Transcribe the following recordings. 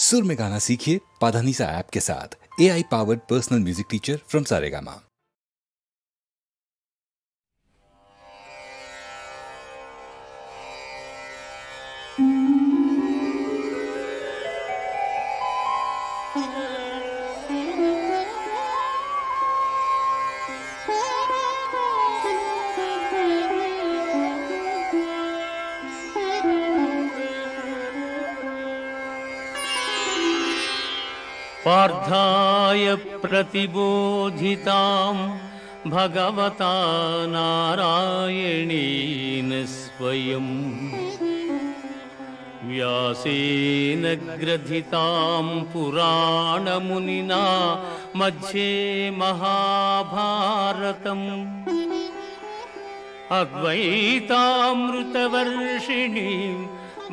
सुर में गाना सीखिए पाधानीसा ऐप के साथ। AI powered personal music teacher from Saregama. पार्थाय प्रतिबोधितां भगवता नारायणेन स्वयं व्यासेन ग्रथितां पुराणमुनिना मध्ये महाभारतम् अद्वैतामृतवर्षिणीं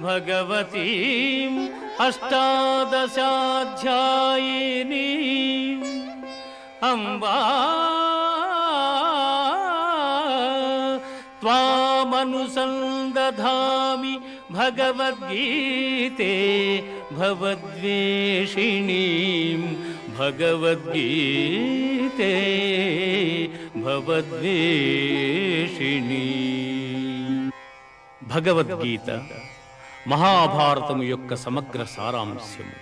भगवतीम् अष्टादशाध्यायिनी अम्बा त्वामनुसन्दधामि भगवद्गीते भवद्वेषिणीं भगवद्गीते भवद्वेषिणी। భగవద్గీత మహాభారతము యొక్క సమగ్ర సారాంశము.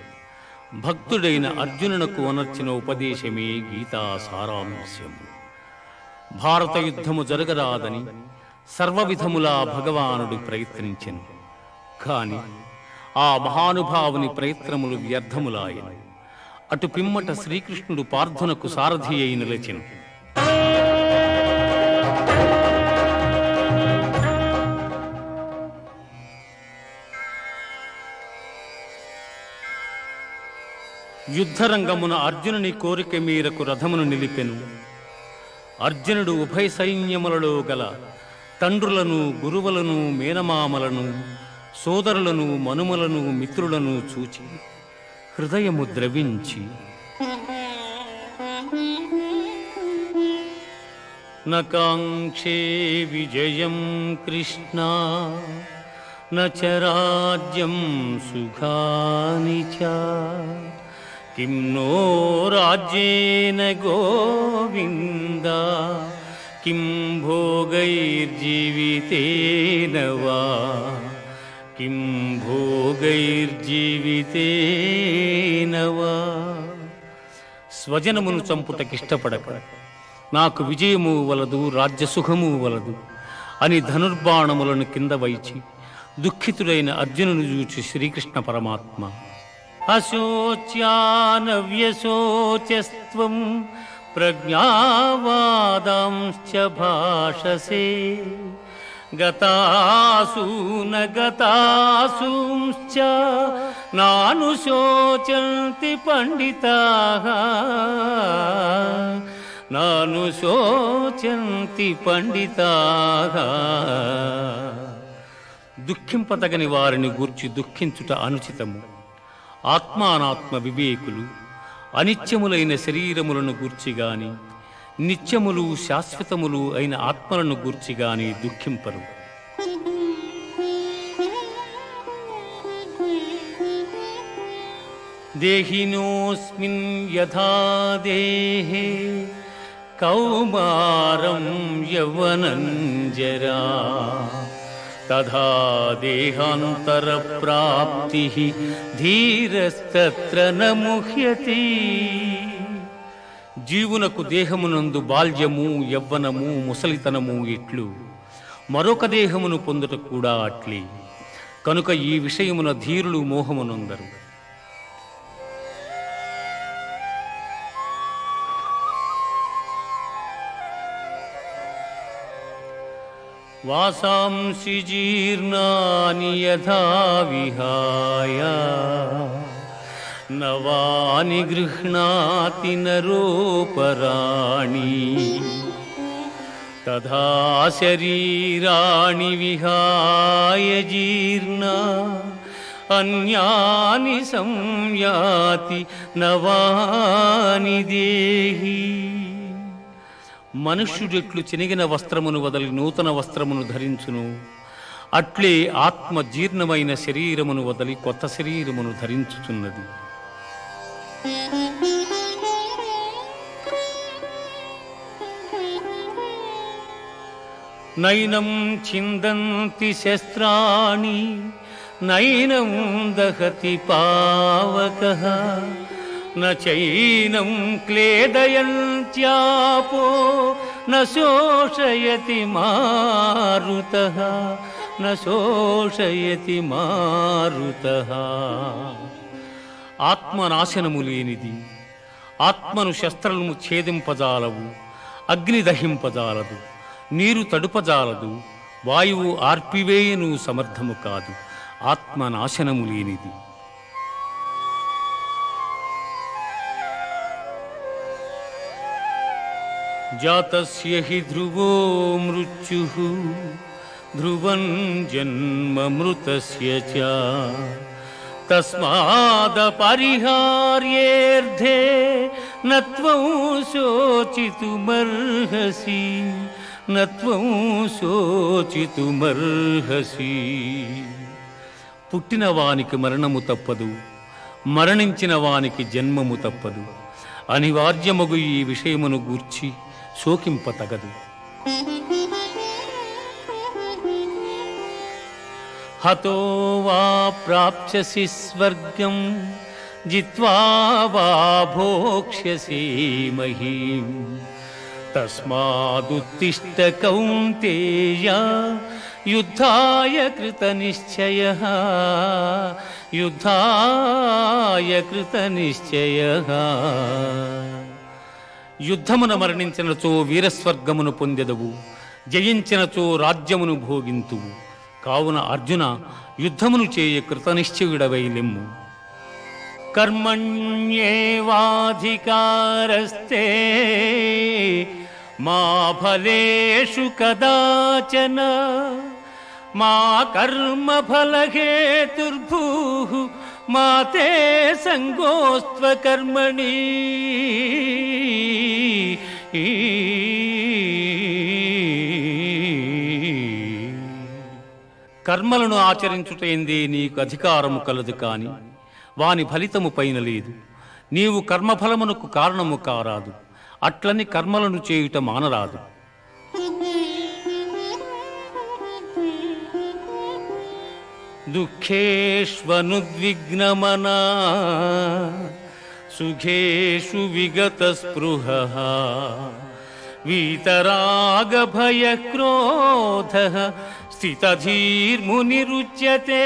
భక్తుడైన అర్జునునకు అనర్చిన ఉపదేశమే గీతా సారాంశము. భారత యుద్ధము జరగరాదని సర్వవిధములా భగవానుడు ప్రయత్నించెను. కాని ఆ మహానుభావుని ప్రయత్నములు వ్యర్థములాయెను. అటు పిమ్మట శ్రీకృష్ణుడు పార్థునకు సారథి అయి నిలిచెను. యుద్ధరంగమున అర్జునుని కోరిక మేరకు రథమును నిలిపెను. అర్జునుడు ఉభయ సైన్యములలో గల తండ్రులను, గురువులను, మేనమామలను, సోదరులను, మనుమలను, మిత్రులను చూచి హృదయము ద్రవించి నకాంక్షే విజయం కృష్ణ నచ రాజ్యం సుఖాని చ కిం నో రాజ్యేన గోవింద కిం భోగైర్జీవితేన వా కిం భోగైర్జీవితేన వా. స్వజనమును చంపుటకిష్టపడక నాకు విజయము వలదు, రాజ్యసుఖము వలదు అని ధనుర్బాణములను కింద వైచి దుఃఖితుడైన అర్జునుని చూచి శ్రీకృష్ణ పరమాత్మ అశోచ్యానవ్యశోచస్త్వం ప్రజ్ఞావాదాంశ్చ భాషసే గతాసూన గతాసూంశ్చ నానుశోచంతి పండితాః నానుశోచంతి పండితాః. దుఃఖింపతగని వారిని గూర్చి దుఃఖించుట అనుచితము. ఆత్మానాత్మ వివేకులు అనిత్యములైన శరీరములను గూర్చి గాని, నిత్యములు శాశ్వతములు అయిన ఆత్మలను గూర్చి గాని దుఃఖింపరు. దేహినోస్మిన్ యథా దేహే కౌమారం యవ్వనం జరా తథా దేహాంతర ప్రాప్తి ధీరస్తత్ర న ముహ్యతి. జీవునకు దేహమునందు బాల్యము, యవ్వనము, ముసలితనము ఇట్లు మరొక దేహమును పొందుట కూడా అట్లే. కనుక ఈ విషయమున ధీరులు మోహమునందరు. వాసాంసి జీర్ణాని యథా విహాయ నవాని గృహ్ణాతి నరోపరాణి తథా శరీరాణి విహాయ జీర్ణ అన్యాని సంయాతి నవాని దేహి. మనుష్యుడెట్లు చినిగిన వస్త్రమును వదలి నూతన వస్త్రమును ధరించును, అట్లే ఆత్మ జీర్ణమైన శరీరమును వదలి కొత్త శరీరమును ధరించుచున్నది. నైనం చిందంతి శస్త్రాణి నైనం దహతి పావకః నైనం క్లేదయంత్యాపో న శోషయతి మారుతః న శోషయతి మారుతః. ఆత్మనాశనము లేనిది, ఆత్మను శస్త్రము ఛేదింపజాలవు, అగ్ని దహింపజాలదు, నీరు తడుపజాలదు, వాయువు ఆర్పివేయను సమర్థము కాదు. ఆత్మనాశనము లేనిది. జాతస్య హి ధ్రువో మృత్యుః ధ్రువం జన్మ మృతస్య చ తస్మాదపరిహార్యేర్థే నత్వం శోచితుమర్హసి నత్వం శోచితుమర్హసి. పుట్టిన వానికి మరణము తప్పదు, మరణించిన వానికి జన్మము తప్పదు. అనివార్యమగు ఈ విషయమును గూర్చి శోకింపతగదు. హతో వా ప్రాప్స్యసి స్వర్గం జిత్వా వా భోక్ష్యసి మహీం తస్మాదుత్తిష్ఠ కౌంతేయ యుద్ధాయ కృతనిశ్చయః యుద్ధాయ కృతనిశ్చయః. యుద్ధమున మరణించినచో వీరస్వర్గమును పొందెదవు, జయించినచో రాజ్యమును భోగింతువు. కావున అర్జున, యుద్ధమును చేయ కృతనిశ్చయుడవై లెమ్ము. కర్మణ్యేవాధికారస్తే మా ఫలేషు కదాచన మా కర్మఫలహేతుర్భూః మా తే సంగోస్త్వ కర్మణి. కర్మలను ఆచరించుటేందే నీకు అధికారము కలదు, కాని వాని ఫలితము పైన లేదు. నీవు కర్మఫలమునకు కారణము కారాదు, అట్లని కర్మలను చేయుట మానరాదు. దుఃఖేష్వనుద్విగ్నమనా సుఖేషు విగత స్పృహః వీతరాగభయక్రోధః స్థితధీర్మునిరుచ్యతే.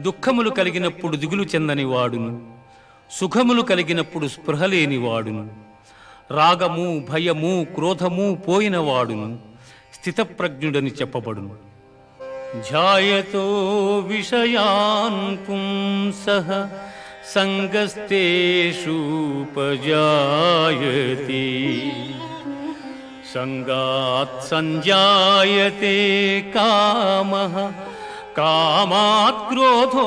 దుఃఖములు కలిగినప్పుడు దిగులు చెందని వాడును, సుఖములు కలిగినప్పుడు స్పృహ లేని వాడును, రాగము భయము క్రోధము పోయిన వాడును స్థితప్రజ్ఞుడని చెప్పబడును. ఝాయతో విషయాన్ పుంసః సంగస్తేషూపజాయతే సంగాత్ సంజాయతే కామః కామాత్ క్రోధోభిజాయతే.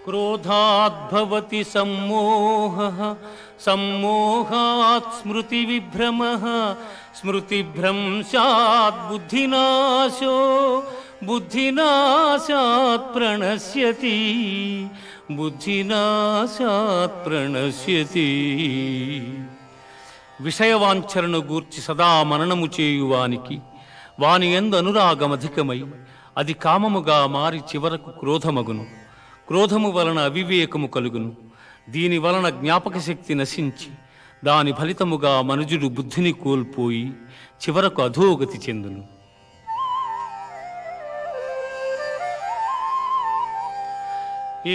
క్రోధాద్భవతి సమ్మోహః సమ్మోహాత్ స్మృతివిభ్రమః స్మృతిభ్రంశాత్ బుద్ధినాశో బుద్ధినాశాత్ ప్రణశ్యతి బుద్ధినాశాత్ ప్రణశ్యతి. విషయవాంఛలను గూర్చి సదా మననము చేయువానికి వాని యందు అనురాగమధికమై అది కామముగా మారి చివరకు క్రోధమగును. క్రోధము వలన అవివేకము కలుగును. దీని వలన జ్ఞాపక శక్తి నశించి దాని ఫలితముగా మనుజుడు బుద్ధిని కోల్పోయి చివరకు అధోగతి చెందును.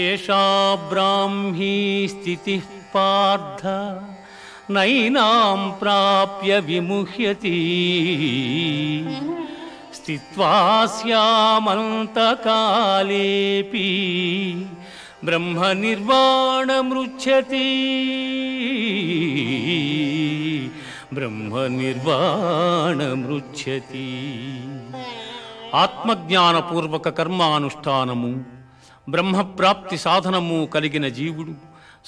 ఏషా బ్రాహ్మీ స్థితి పార్థ నైనాం ప్రాప్య విముహ్యతి స్థిత్వా స్యామంతకాలేపి బ్రహ్మ నిర్వాణమృచ్ఛతి బ్రహ్మ నిర్వాణమృచ్ఛతి. ఆత్మజ్ఞానపూర్వక కర్మానుష్ఠానము బ్రహ్మప్రాప్తి సాధనము కలిగిన జీవుడు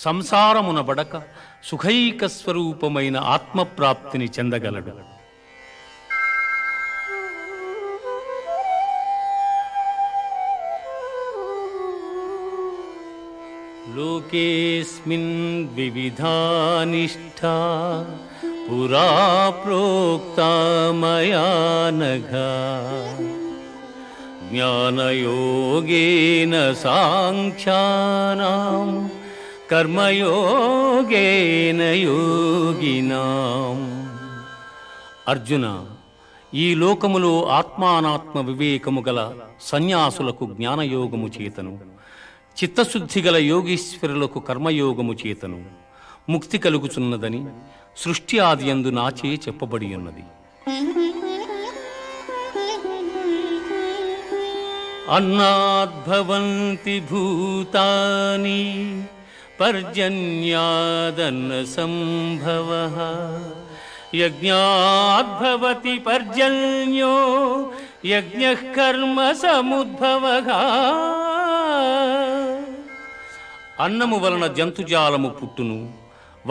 సంసారమున బడక సుఖైక స్వరూపమైన ఆత్మప్రాప్తిని చెందగలడు. లోకేస్మిన్ వివిధా నిష్ఠా పురా ప్రోక్తా మయా నఘ జ్ఞానయోగేన సాంఖ్యానాం కర్మయోగేన యోగినాం. అర్జున, ఈ లోకములో ఆత్మానాత్మ వివేకము గల సన్యాసులకు జ్ఞానయోగము చేతను, చిత్తశుద్ధి గల యోగీశ్వరులకు కర్మయోగము చేతను ముక్తి కలుగుచున్నదని సృష్టి ఆది యందు నాచే చెప్పబడి ఉన్నది. అన్నాద్భవంతి భూతాని పర్జన్యాదన్న సంభవః యజ్ఞాద్భవతి పర్జన్యో యజ్ఞః కర్మ సముద్భవః. అన్నము వలన జంతుజాలము పుట్టును,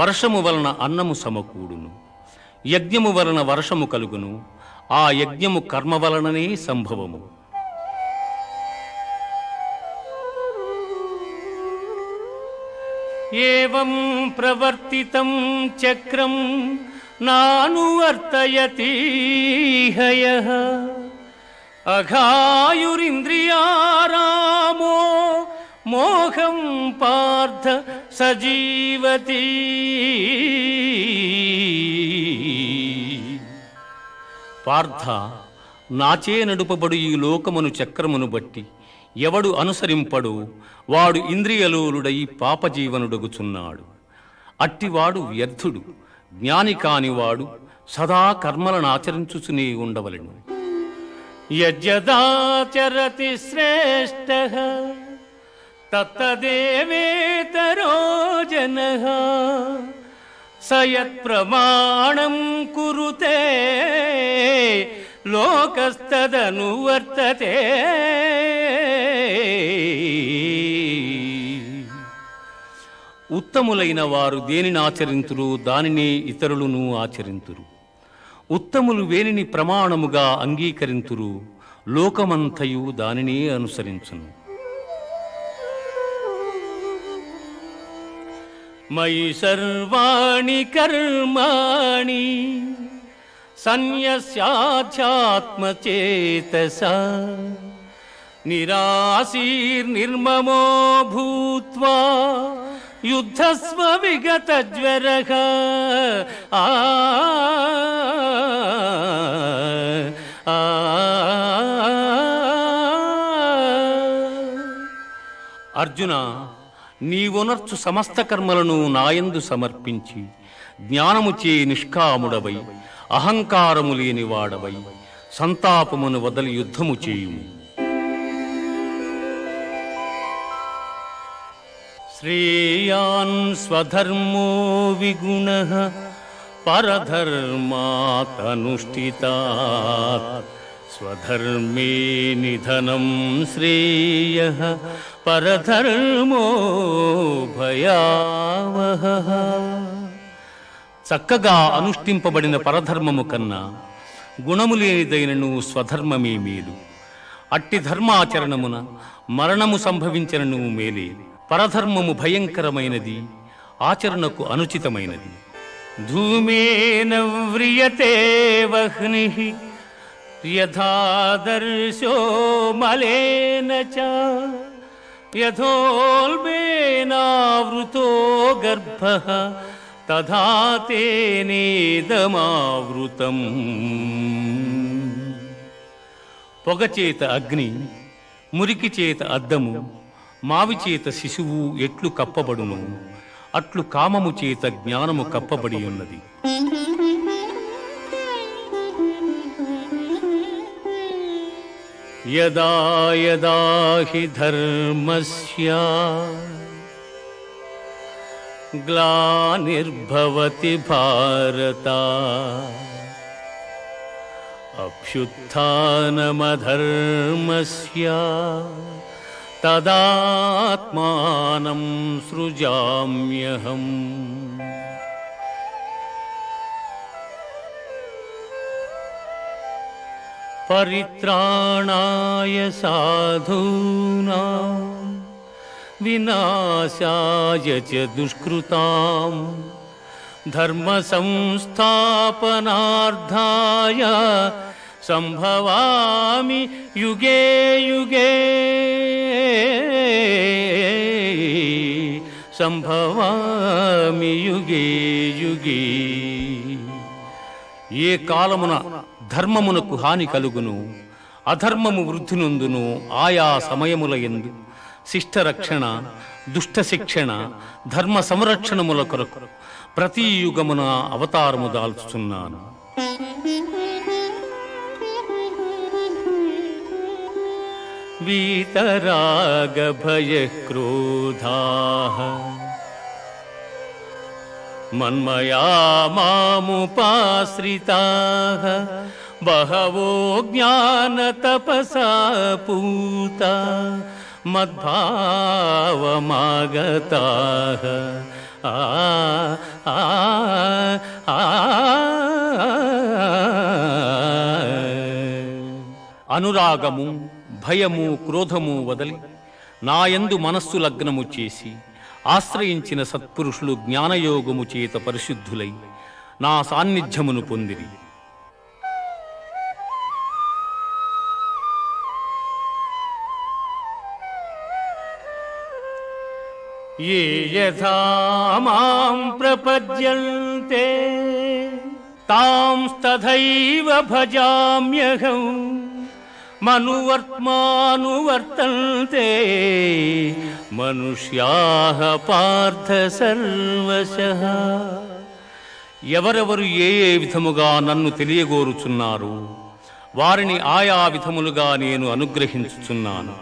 వర్షము వలన అన్నము సమకూడును, యజ్ఞము వలన వర్షము కలుగును, ఆ యజ్ఞము కర్మ వలననే సంభవము. ఏవం ప్రవర్తితం చక్రం నానువర్తయతి హయః అఘాయురింద్రియారామో మోహం పార్థ సజీవతి. పార్థ, నాచే నడుపబడు ఈ లోకమును చక్రమును బట్టి ఎవడు అనుసరింపడు వాడు ఇంద్రియలోలుడై పాపజీవనుడగుచున్నాడు. అట్టివాడు వ్యర్థుడు. జ్ఞాని కానివాడు సదా కర్మలను ఆచరించుచునే ఉండవలెను. యజ్జదాచరతి శ్రేష్ఠః తత్తదేవేతరో జనః స యత్ప్రమాణం కురుతే లోకస్తదనువర్తతే. ఉత్తములైన వారు దేనిని ఆచరింతురు దానినే ఇతరులను ఆచరింతురు. ఉత్తములు వేనిని ప్రమాణముగా అంగీకరింతురు లోకమంతయు దానినే అనుసరించును. మయి సర్వాణి కర్మాణి సన్యస్యాధ్యాత్మచేతసా నిరాశీర్నిర్మమో భూత్వా యుద్ధస్వ విగతజ్వరః. అర్జున, నీవునర్చు సమస్త కర్మలను నాయందు సమర్పించి జ్ఞానముచే నిష్కాముడవై అహంకారము లేనివాడవై సంతాపమును వదలి యుద్ధము చేయుము. శ్రేయాన్ స్వధర్మో విగుణః పరధర్మాత్ అనుష్ఠితాత్ స్వధర్మే నిధనం శ్రేయః పరధర్మో భయావహః. చక్కగా అనుష్ఠింపబడిన పరధర్మము కన్నా గుణము లేనిదైనను స్వధర్మమే మేలు. అట్టి ధర్మాచరణమున మరణము సంభవించనను మేలే. పరధర్మము భయంకరమైనది, ఆచరణకు అనుచితమైనది. ధూమేన వ్రియతే వహ్నిః యథాదర్శో మలేన చ యథోల్బేనావృతో గర్భః తథా తేనేదమావృతం. పొగచేత అగ్ని, మురికి చేత అద్దము, మావి చేత శిశువు ఎట్లు కప్పబడును అట్లు కామము చేత జ్ఞానము కప్పబడి ఉన్నది. యదా యదా హి ధర్మస్య గ్లానిర్భవతి భారత అభ్యుత్థానమధర్మస్య తదాత్మానం సృజామ్యహం. పరిత్రాణాయ సాధూనాం వినాశాయ చ దుష్కృతాం ధర్మ సంస్థాపనార్థాయ సంభవామి యుగే యుగే. సంభవామి యుగే యుగే. ఏ కాలమున ధర్మమునకు హాని కలుగును, అధర్మము వృద్ధి నొందును, ఆయా సమయముల యందు శిష్టరక్షణ, దుష్ట శిక్షణ, ధర్మ సంరక్షణముల కొరకు ప్రతి యుగమున అవతారము దాల్చుచున్నాను. వీతరాగ భయ క్రోధాః మన్మయా మాముపాశ్రితాః బహవో జ్ఞాన తపసా పూతా మద్భావమాగతాః. అనురాగము, భయము, క్రోధము వదలి నాయందు మనస్సు లగ్నము చేసి ఆశ్రయించిన సత్పురుషులు జ్ఞానయోగము చేత పరిశుద్ధులై నా సాన్నిధ్యమును పొందిరి. ఏ యథా మాం ప్రపద్యంతే తాంస్తథైవ భజామ్యహం మనువర్త్మానువర్తంతే మనుష్యాః పార్థ సర్వశః. ఎవరెవరు ఏ ఏ విధముగా నన్ను తెలియగోరుచున్నారు వారిని ఆయా విధములుగా నేను అనుగ్రహించుచున్నాను.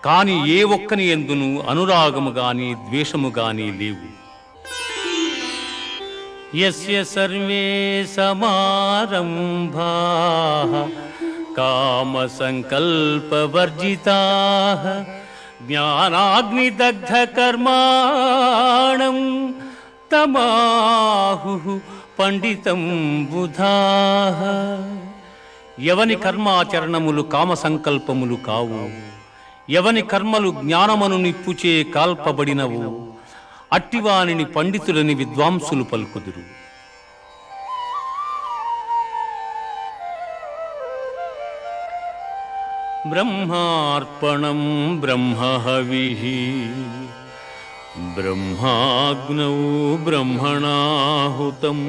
కాని ఏ ఒక్కని యందును అనురాగము గాని ద్వేషము గాని లేవు. యస్య సర్వే సమారంభాః కామ సంకల్ప వర్జితాః జ్ఞానాగ్నిదగ్ధ కర్మాణం తమాహుః పండితం బుధాః. ఎవని కర్మాచరణములు కామ సంకల్పములు కావు, ఎవని కర్మలు జ్ఞానమను నిప్పుచే కాల్పబడినవు అట్టివానిని పండితులని విద్వాంసులు పలుకుదురు. బ్రహ్మార్పణం బ్రహ్మహవిః బ్రహ్మాగ్నౌ బ్రహ్మణాహుతం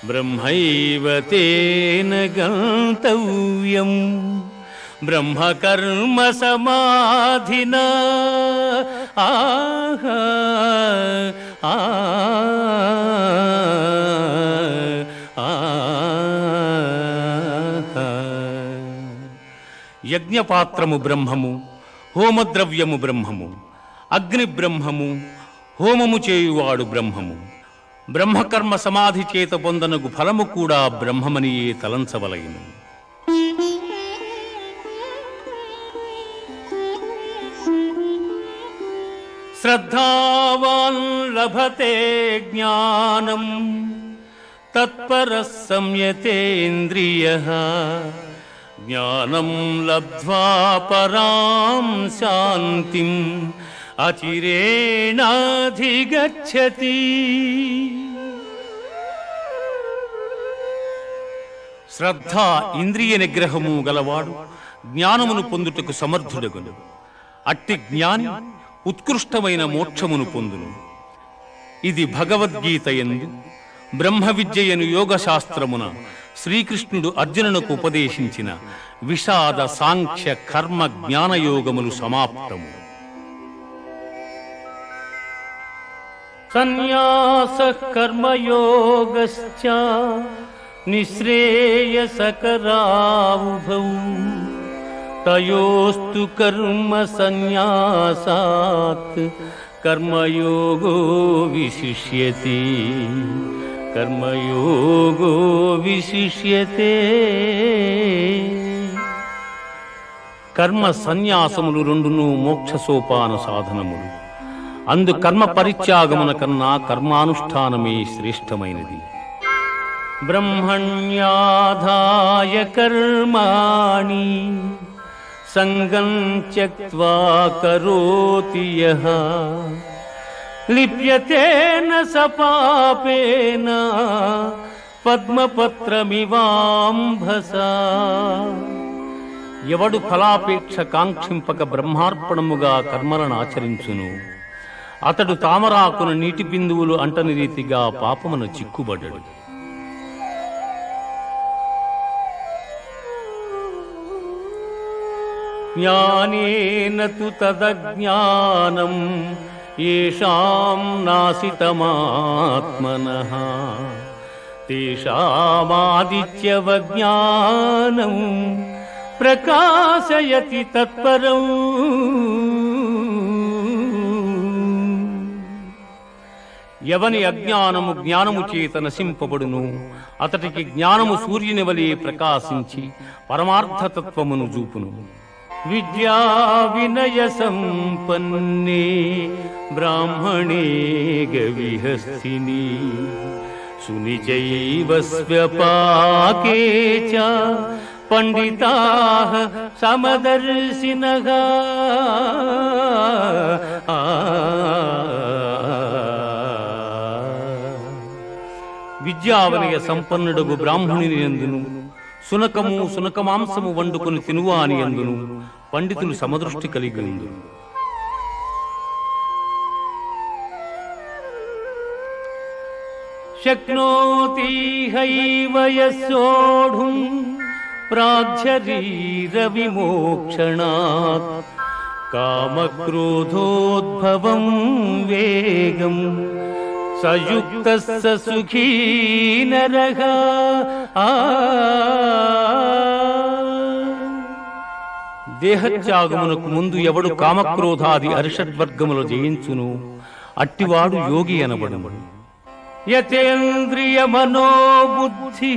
బ్రహ్మైవ తేన గంతవ్యం బ్రహ్మకర్మ సమాధినా. యజ్ఞపాత్రము బ్రహ్మము, హోమద్రవ్యము బ్రహ్మము, అగ్ని బ్రహ్మము, హోమము చేయువాడు బ్రహ్మము. బ్రహ్మకర్మ సమాధి చేత పొందనగు ఫలము కూడా బ్రహ్మమనియే తలంచవలయును. శ్రద్ధావాన్ లభతే జ్ఞానం తత్పరః సంయతేంద్రియః జ్ఞానం లబ్ధ్వా పరాం శాంతిం అచిరేణాధిగచ్చతి. శ్రద్ధ ఇంద్రియ నిగ్రహము గలవాడు జ్ఞానమును పొందుటకు సమర్థుడగును. అట్టి జ్ఞాని ఉత్కృష్టమైన మోక్షమును పొందును. ఇది భగవద్గీత యందు బ్రహ్మ విద్యయను యోగశాస్త్రమున శ్రీకృష్ణుడు అర్జునునకు ఉపదేశించిన విషాద సాంఖ్య కర్మ జ్ఞానయోగములు సమాప్తము. సన్యాసః కర్మయోగశ్చ నిశ్రేయసకరావుభౌ తయోస్తు కర్మ సన్యాసాత్ కర్మయోగో విశిష్యతే. కర్మయోగో విశిష్యతే. కర్మ సన్యాసములు రెండును మోక్ష సోపాన సాధనములు. అందు కర్మ పరిత్యాగమున కన్నా కర్మానుష్ఠానమే శ్రేష్టమైనది. బ్రహ్మణ్యాధాయ కర్మాణి సంగం త్యక్త్వా కరోతి యః లిప్యతే న స పాపేన పద్మపత్రమివాంభసా. ఎవడు ఫలాపేక్ష కాంక్షింపక బ్రహ్మార్పణముగా కర్మలను ఆచరించును అతడు తామరాకున నీటి బిందువులు అంటని రీతిగా పాపమున చిక్కుబడ్డడు. జ్ఞానేన తు తదజ్ఞానం యేషాం నాసితమాత్మనః తేషామాదిత్యవజ్ఞానం ప్రకాశయతి తత్పరం. ఎవని అజ్ఞానము జ్ఞానము చేత నశింపబడును అతడికి జ్ఞానము సూర్యుని వలె ప్రకాశించి పరమార్థతత్వమును చూపును. విద్యా వినయ సంపన్నే బ్రాహ్మణే గవిహస్తిని సునిచైవ స్వ్యపాకే చ పండితాః సమదర్శినః. విద్యావనయ సంపన్నుడగు బ్రాహ్మణుని యందును సునకము సునకమాంసము వండుకొని తినువాని యందును పండితులు సమదృష్టి కలిగి ఉందురు. శక్నోతి హైవ యస్సోఢుం ప్రాజ్ఞరీర విమోక్షణాత్ కామక్రోధోద్భవం వేగం సయుక్తస్స సుఖీ నరః. దేహత్యాగమునకు ముందు ఎవడు కామక్రోధాది అరిషడ్వర్గములు జయించును అట్టివాడు యోగి అనబడును. యతేంద్రియ మనోబుద్ధి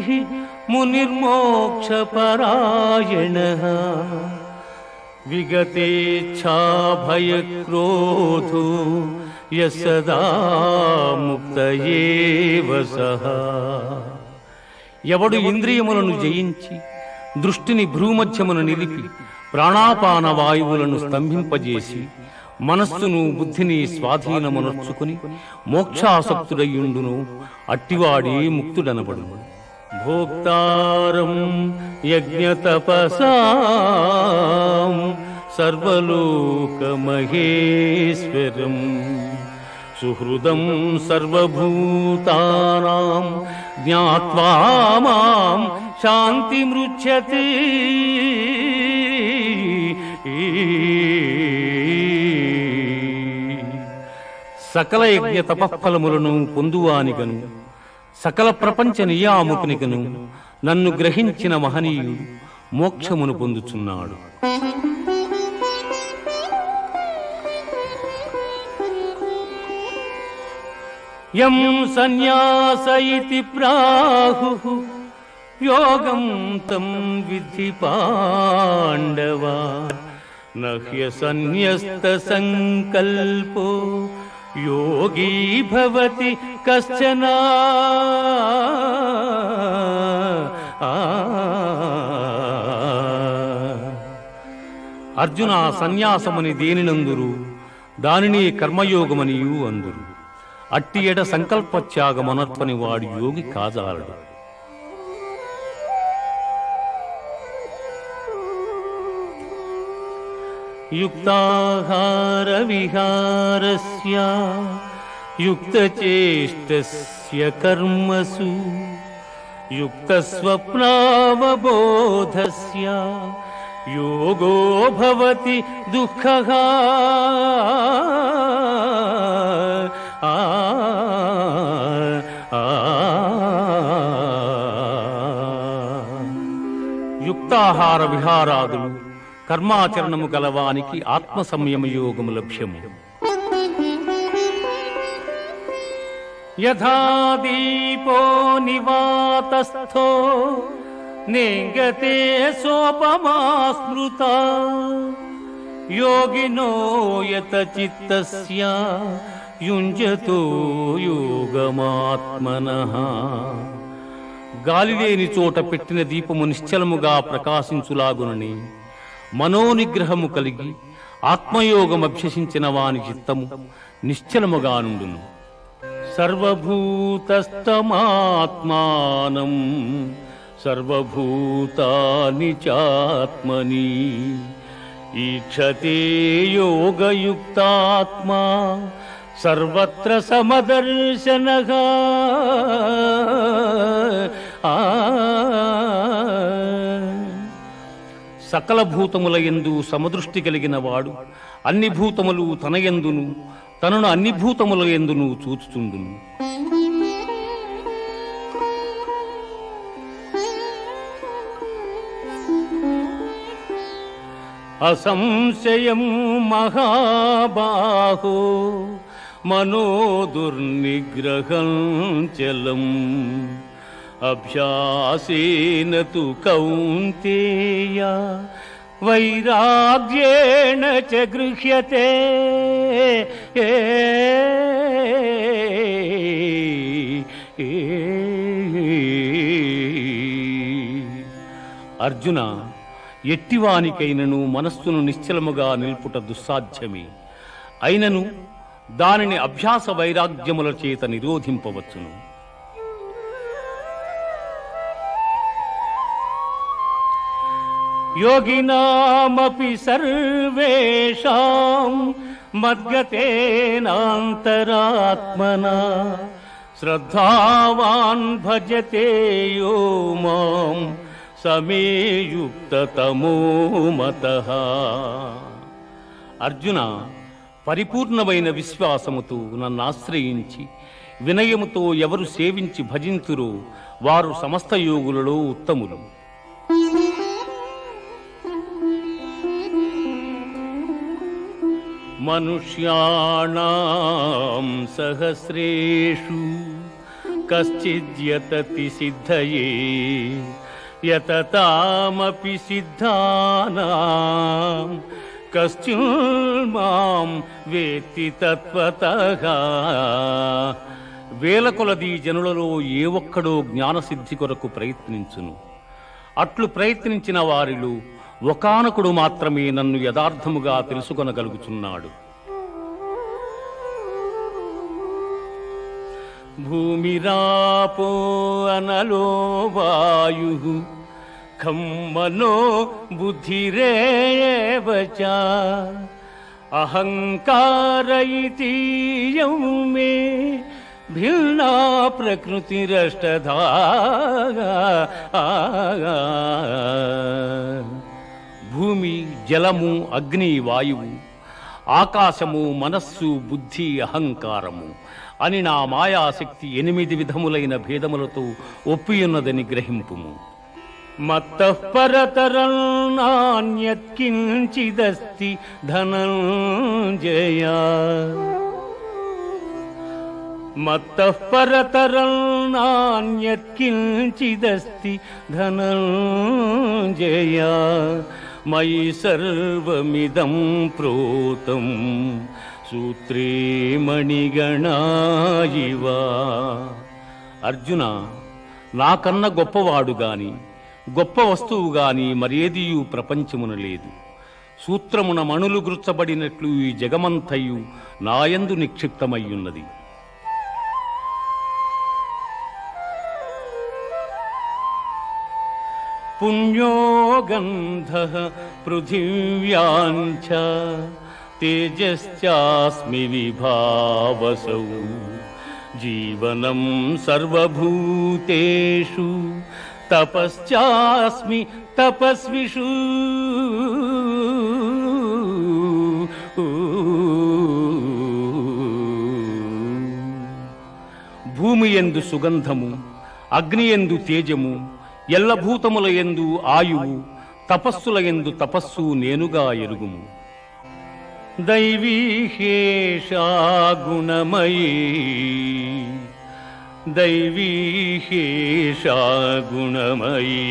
మునిర్మోక్ష పరాయణః విగతేచ్ఛా భయక్రోధో యసదా ముక్త ఏవ సః. ఎవడు ఇంద్రియములను జయించి దృష్టిని భ్రూమధ్యమును నిలిపి ప్రాణాపాన వాయువులను స్తంభింపజేసి మనస్సును బుద్ధిని స్వాధీనమునర్చుకుని మోక్షాసక్తుడయ్యుండును అట్టివాడే ముక్తుడనబడును. భోక్తారం యజ్ఞతపసాం సర్వలోకమహేశ్వరం సుహృదం సర్వభూతానాం జ్ఞాత్వా మాం శాంతిమృచ్యతే. సకల యజ్ఞ తపఫలములను పొందువానిగను సకల ప్రపంచ నియామకునిగను నన్ను గ్రహించిన మహనీయుడు మోక్షమును పొందుచున్నాడు. యం సన్యాస ఇతి ప్రాహుః యోగం తం విద్ధి పాండవ నహ్య సన్యస్త సంకల్పో యోగీ భవతి కశ్చన. అర్జున, సన్యాసమని దేనినందురు దానిని కర్మయోగమనియు అందురు. అట్టి ఎడ సంకల్పత్యాగమనర్పని వాడు యోగి కాజాలడు. యుక్తాహార విహారస్య యుక్తచేష్టస్య కర్మసు యుక్తస్వప్నావబోధస్య యోగో భవతి దుఃఖః. యుక్తాహార విహారాదులు కర్మాచరణము గలవానికి ఆత్మ సంయమ యోగము లక్ష్యము. యథా దీపో నివాతస్థో నేంగతే సోపమా స్మృత యోగినో యత చిత్తస్య యుంజతో యోగమాత్మనః. గాలిలేని చోట పెట్టిన దీపము నిశ్చలముగా ప్రకాశించులాగునని మనోనిగ్రహము కలిగి ఆత్మయోగమభ్యసించిన వాని చిత్తము నిశ్చలముగా నుండును. సర్వభూతస్తమాత్మానం సర్వభూతాని చాత్మని ఈక్షతే యోగయుక్తాత్మా సర్వత్ర సమదర్శనః. సకల భూతముల యందు సమదృష్టి కలిగిన వాడు అన్ని భూతములు తన యందును తనను అన్ని భూతముల యందును చూచుచుండును. అసంశయం మహాబాహో మనో దుర్నిగ్రహం చలం అభ్యాసేన తు కౌంతేయ వైరాగ్యేణ చ గృహ్యతే. అర్జున, ఎట్టివానికైనను మనస్సును నిశ్చలముగా నిల్పుట దుస్సాధ్యమే. అయినను దానిని అభ్యాస వైరాగ్యముల చేత నిరోధింపవచ్చును. యోగినామపి సర్వేషాం మద్గతేనాంతరాత్మనా శ్రద్ధావాన్ భజతే యో మాం సమేయుక్తతమో మతః. అర్జున, పరిపూర్ణమైన విశ్వాసముతో నన్ను ఆశ్రయించి వినయముతో ఎవరు సేవించి భజింతురో వారు సమస్త యోగులలో ఉత్తములు. మనుష్యాణాం సహస్రేషు కశ్చిద్యతతి సిద్ధయే యతతామపి సిద్ధానాం కశ్చిన్మాం వేత్తి తత్వతః. వేల కొలది జనులలో ఏ ఒక్కడో జ్ఞానసిద్ధి కొరకు ప్రయత్నించును. అట్లు ప్రయత్నించిన వారిలో ఒకానొకడు మాత్రమే నన్ను యథార్థముగా తెలుసుకొనగలుగుచున్నాడు. భూమిరాపో అనలో వాయుః ఖం మనో బుద్ధిరేవ చ అహంకార ఇతీయం మే భిన్నా ప్రకృతిరష్టధా. భూమి, జలము, అగ్ని, వాయువు, ఆకాశము, మనస్సు, బుద్ధి, అహంకారము అని నా మాయాశక్తి 8 విధములైన భేదములతో ఒప్పియున్నదని గ్రహింపుము. మత్తః పరతరం నాన్యత్ కించిదస్తి ధనంజయ. మత్తః పరతరం నాన్యత్ కించిదస్తి ధనంజయ. మయి సర్వమిదం ప్రోతం సూత్రే మణిగణా ఇవ. అర్జున, నాకన్న గొప్పవాడు గాని గొప్ప వస్తువు గాని మరేదియు ప్రపంచమున లేదు. సూత్రమున మణులు గుర్చబడినట్లు ఈ జగమంతయు నాయందు నిక్షిప్తమయ్యున్నది. పుణ్యో గంధః పృథివ్యాంచ తేజశ్చాస్మి విభావసౌ. జీవనం సర్వభూతేషు తపశ్చాస్మి తపస్విషు. భూమి యందు సుగంధము, అగ్ని యందు తేజము, ఎల్లభూతముల యందు ఆయువు, తపస్సుల యందు తపస్సు నేనుగా ఎరుగుము. దైవీహేషా గుణమయీ दैवीहेषा गुणमयी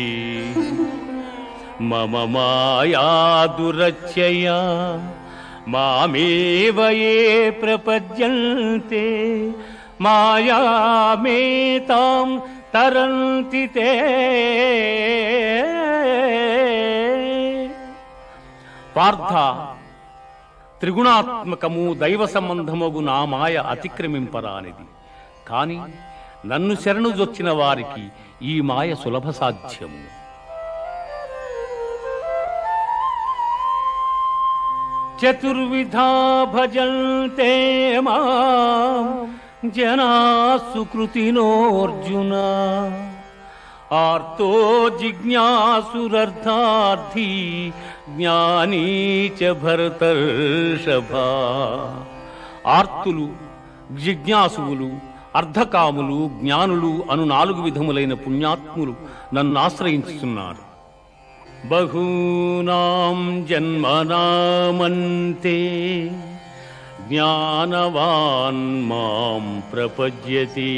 मम माया दुरत्यया मामेव ये प्रपद्यन्ते मायामेतां तरन्ति ते। పార్థ, త్రిగుణాత్మకము దైవ సంబంధమగు నా మాయ అతిక్రమింపరానిది. కాని నన్ను శరణుజొచ్చిన వారికి ఈ మాయ సులభ సాధ్యము. చతుర్విధా భజంతే మాం జనాః సుకృతినోऽర్జున ఆర్తో జిజ్ఞాసురర్థార్థీ జ్ఞానీ చ భరతర్షభ. ఆర్తులు, జిజ్ఞాసువులు, అర్ధకాములు, జ్ఞానులు అను 4 విధములైన పుణ్యాత్ములు నన్ను ఆశ్రయించుతున్నారు. బహూనాం జన్మనామంతే జ్ఞానవాన్ మాం ప్రపద్యతే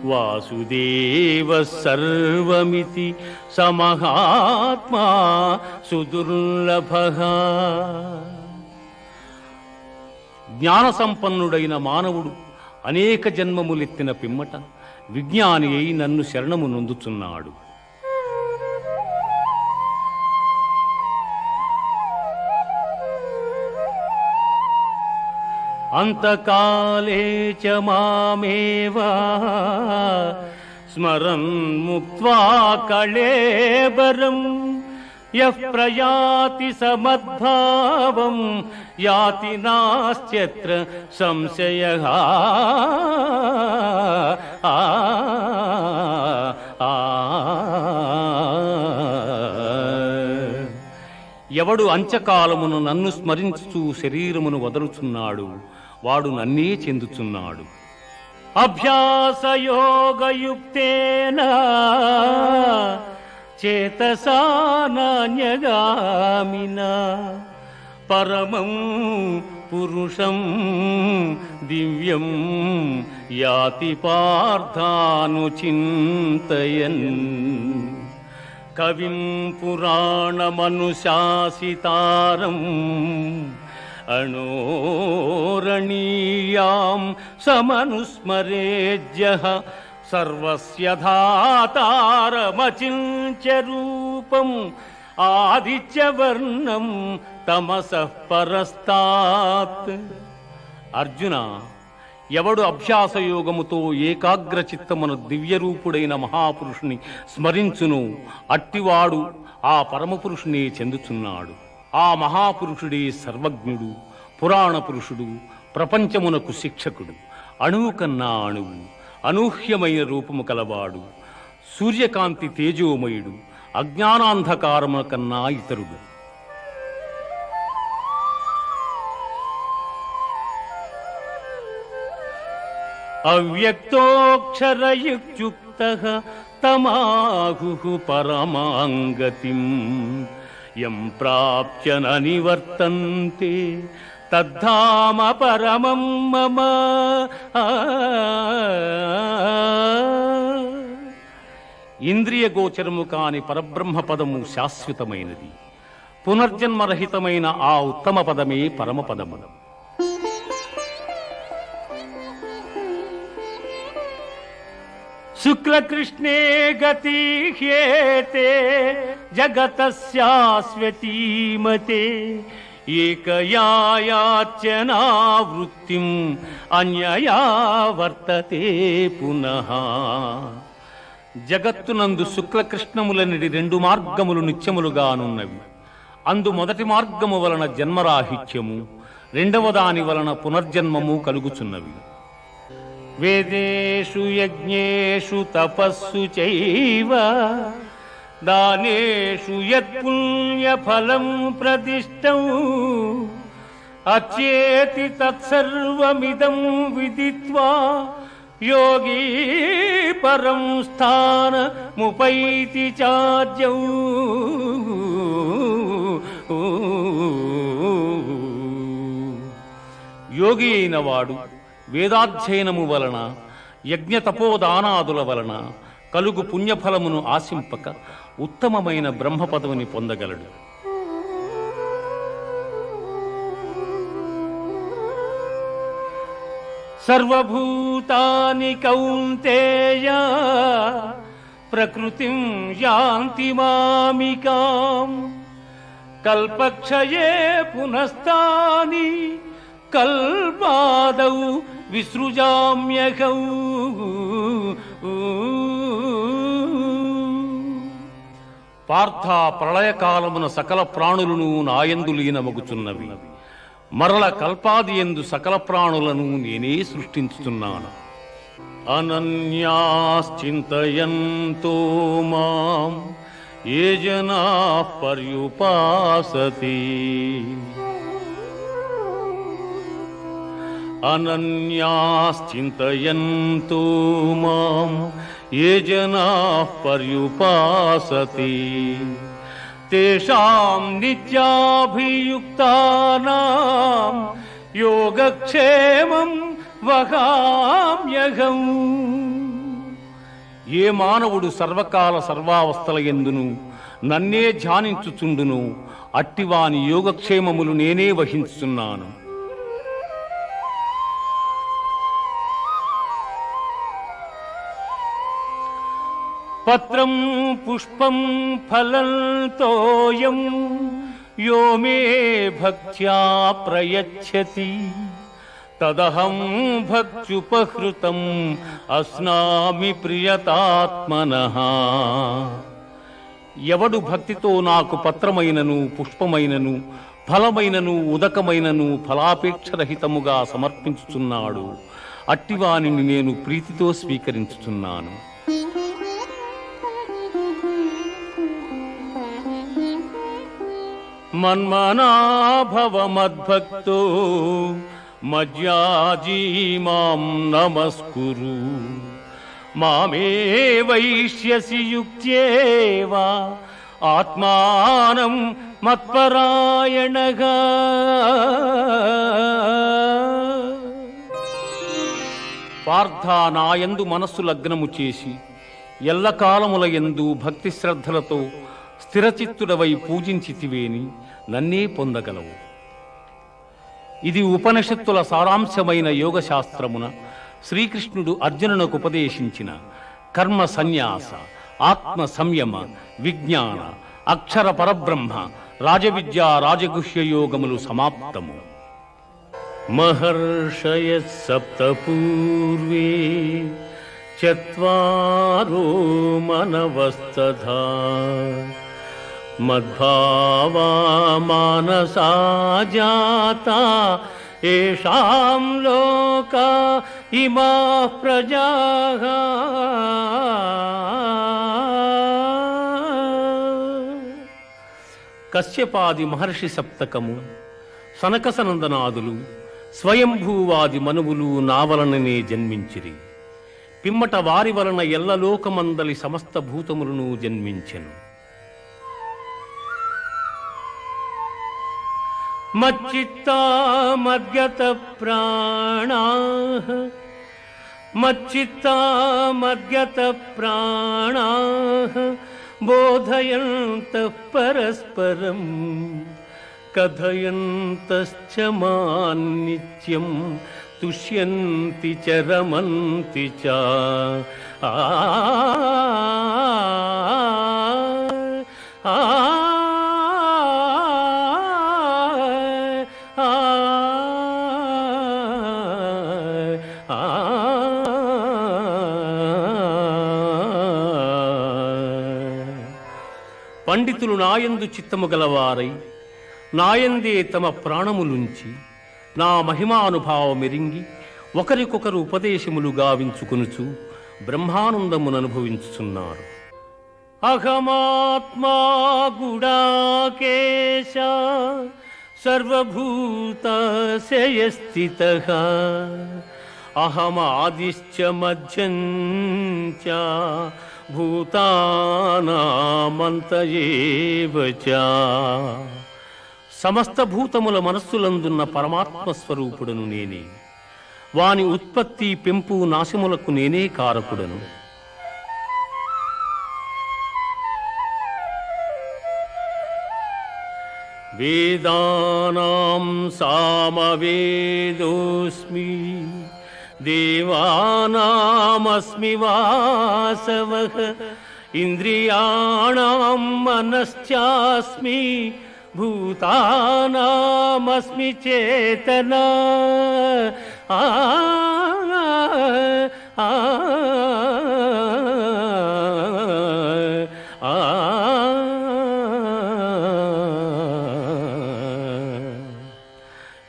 వాసుదేవ సర్వమితి సమహాత్మా సుదుర్లభః. జ్ఞాన సంపన్నుడైన మానవుడు అనేక జన్మములెత్తిన పిమ్మట విజ్ఞాని అయి నన్ను శరణము నొందుచున్నాడు. అంతకాలే చ మామేవ స్మరన్ ముక్త్వా కళేబరం యః ప్రయాతి సమద్భావం యాతి నాస్త్యత్ర సంశయః. ఎవడు అంచకాలమును నన్ను స్మరించుచూ శరీరమును వదలుచున్నాడు వాడు నన్నే చెందుచున్నాడు. అభ్యాసయోగయుక్తేన చేతసా నాన్యగామినా పరమం పురుషం దివ్యం యాతి పార్థానుచింతయన్. కవిం పురాణమనుశాసితారం అణోరణీయాం సమనుస్మరేజ్యః సర్వస్య ధాతారమచింత్య రూపం ఆదిత్యవర్ణం తమసః పరస్తాత్. అర్జున, ఎవడు అభ్యాసయోగముతో ఏకాగ్ర చిత్తమున దివ్యరూపుడైన మహాపురుషుని స్మరించును అట్టివాడు ఆ పరమపురుషునే చెందుచున్నాడు. ఆ మహాపురుషుడే సర్వజ్ఞుడు, పురాణ పురుషుడు, ప్రపంచమునకు శిక్షకుడు, అణువు కన్నా అణువు, అనూహ్యమైన రూపము కలవాడు, సూర్యకాంతి తేజోమయుడు, అజ్ఞానాంధకారము కన్నా ఇతరుడు. అవ్యక్తోక్షరయుక్తః తమాహుః పరమాంగతిం యం ప్రాప్య న నివర్తంతే తద్ధామ పరమం మమ. ఇంద్రియ గోచరము కాని పరబ్రహ్మ పదము శాశ్వతమైనది. పునర్జన్మరహితమైన ఆ ఉత్తమ పదమే పరమపదము. శుక్లకృష్ణే గతి హ్యేతే జగతస్యాస్వతీమతే ఏకయాయాచనావృత్తిం అన్యయా వర్తతే పునః. జగత్తునందు శుక్లకృష్ణములనిడి 2 మార్గములు నిత్యములుగానున్నవి. అందు మొదటి మార్గము వలన జన్మరాహిత్యము, రెండవ దాని వలన పునర్జన్మము కలుగుచున్నవి. వేదేషు యజ్ఞేషు తపస్సు చైవ దానేషు యత్పుణ్యఫలం ప్రదిష్టం అచ్యేతి తత్సర్వమిదం విదిత్వా యోగీ పరం స్థానముపైతి చార్యం. యోగి అయిన వాడు వేదాధ్యయనము వలన యజ్ఞ తపోదానాదుల వలన కలుగు పుణ్యఫలమును ఆశింపక ఉత్తమమైన బ్రహ్మపదవిని పొందగలడు. సర్వభూతాని కౌంతేయ ప్రకృతిం యాంతి మామికాం కల్పక్షయే పునస్తాని కల్పాదౌ విసృజామ్యహం. పార్థ, ప్రళయకాలమున సకల ప్రాణులను నాయందు లీనమగుచున్నవి. మరల కల్పాది యందు సకల ప్రాణులను నేనే సృష్టించుతున్నాను. అనన్యాశ్చింతయంతో మాం ఏ జనాః పర్యుపాసతే. అనన్యాశ్చింతయంతో మాం ఏ జనాః పర్యుపాసతే తేషాం నిత్యాభియుక్తానాం యోగక్షేమం వహామ్యహం. ఏ మానవుడు సర్వకాల సర్వావస్థల యందును నన్నే ధ్యానించుచుండును అట్టివాని యోగక్షేమములు నేనే వహించుచున్నాను. పత్రం పుష్పం ఫలం తోయం యో మే భక్త్యా ప్రయచ్చతి తదహం భక్త్యుపహృతం అస్నామి ప్రియతాత్మనః. ఎవడు భక్తితో నాకు పత్రమైనను పుష్పమైనను ఫలమైనను ఉదకమైనను ఫలాపేక్షరహితముగా సమర్పించుచున్నాడు అట్టివానిని నేను ప్రీతితో స్వీకరించుచున్నాను. మన్మనా భవ మద్భక్తో మజ్యాజీ మాం నమస్కురు మామే వైష్యసి యుక్త్యేవ ఆత్మానం మత్పరాయణగా. పార్థ, నాయందు మనస్సు లగ్నము చేసి ఎల్లకాలముల యందు భక్తి శ్రద్ధలతో స్థిరచిత్తుడవై పూజించితివేని నన్నే పొందగలవు. ఇది ఉపనిషత్తుల సారాంశమైన యోగశాస్త్రమున శ్రీకృష్ణుడు అర్జునునకు ఉపదేశించిన కర్మ సన్యాస, ఆత్మ సంయమ, విజ్ఞాన, అక్షర పరబ్రహ్మ, రాజవిద్య, రాజగుహ్య యోగములు సమాప్తము. మహర్షయ సప్త పూర్వే చత్వారో మనవస్తథా మద్భావా మానసా జాతా ఏషాం లోకా ఇమాః ప్రజాః. కశ్యపాది మహర్షి సప్తకము, సనకసనందనాదులు, స్వయంభూవాది మనువులు నా వలననే జన్మించిరి. పిమ్మట వారి వలన ఎల్లలోకమందలి సమస్త భూతములను జన్మించెను. మచ్చిత్తా మద్గత ప్రాణాః మచ్చిత్తా మద్గత ప్రాణాః బోధయంతః పరస్పరం కథయంతశ్చ మాం నిత్యం తుష్యంతి చ రమంతి చ. పండితులు నాయందు చిత్తము గలవారై నాయందే తమ ప్రాణములుంచి నా మహిమానుభావమెరింగి ఒకరికొకరు ఉపదేశములు గావించుకొనుచు బ్రహ్మానందముననుభవించుచున్నారు. అహమాత్మా గుడాకేశ సర్వభూతస్య స్థితః అహమాదిశ్చ మధ్యం చ భూతానామంత ఏవ చ. సమస్త భూతముల మనస్సులందున్న పరమాత్మ స్వరూపుడను నేనే. వాని ఉత్పత్తి పెంపు నాశములకు నేనే కారకుడను. వేదానాం సామవేదోస్మి దేవానామస్మి వాసవః ఇంద్రియాణాం మనశ్చాస్మి భూతానామస్మి చేతనా.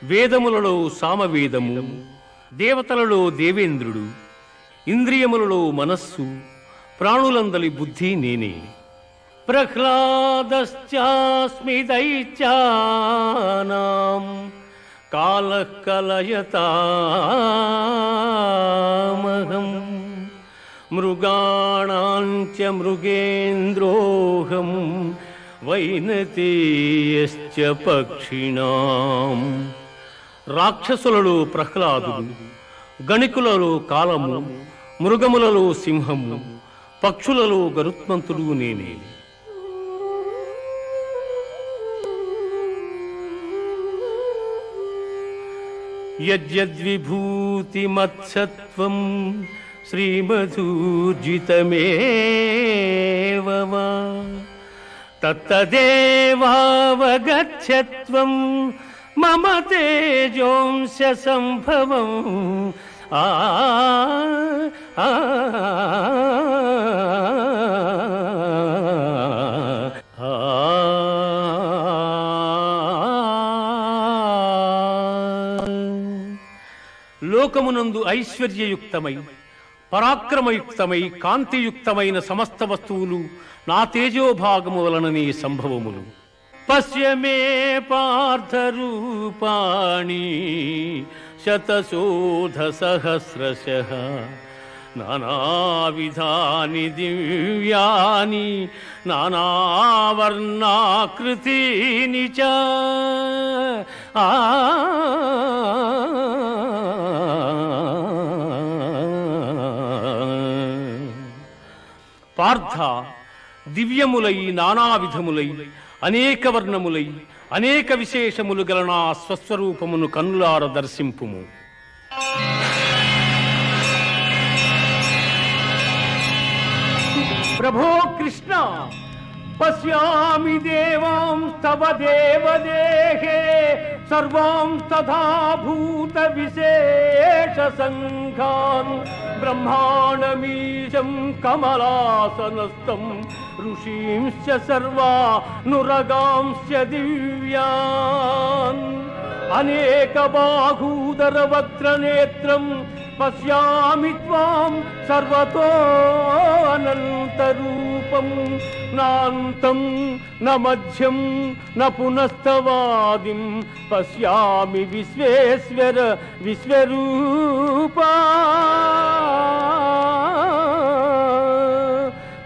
వేదములలో సామవేదము, దేవతలలో దేవేంద్రుడు, ఇంద్రియములలో మనస్సు, ప్రాణులందలి బుద్ధి నేనే. ప్రహ్లాదశ్చాస్మి దైత్యానాం కాలః కలయతామహం మృగాణాంచ మృగేంద్రోహం వైనతేయశ్చ పక్షిణాం. రాక్షసులలో ప్రహ్లాదుడు, గణికులలో కాలము, మృగములలో సింహము, పక్షులలో గరుత్మంతుడు నేనే. యద్యద్విభూతిమత్సత్వం శ్రీమధూర్జితమేవ వా తత్తదేవావగచ్చత్వం మమ తేజోంశ సంభవం. లోకమునందు ఐశ్వర్యయుక్తమై పరాక్రమయుక్తమై కాంతియుక్తమైన సమస్త వస్తువులు నా తేజోభాగము వలననే సంభవములు. పశ్య మే పార్థ రూపాణి శతశోధ సహస్రశః నానావిధాని దివ్యాని నానావర్ణాకృతీని చ. పార్థ, దివ్యములై నానావిధములై అనేక వర్ణములై అనేక విశేషములు గల నా స్వస్వరూపమును కన్నులార దర్శింపుము. ప్రభో కృష్ణ, పశ్యామి దేవాంస్తవ దేవదేహే సర్వాంస్తథా భూత విశేష సంఘాన్ బ్రహ్మాండమీశం కమలాసనస్థం ఋషీంశ్చ సర్వానురగాంశ్చ దివ్యాన్. అనేక బాహూదర వక్త్రనేత్రం పశ్యామి త్వాం సర్వతో అనంతరూపం. నాంతం న మధ్యం న పునస్తవాదిం పశ్యామి విశ్వేశ్వర విశ్వరూపా.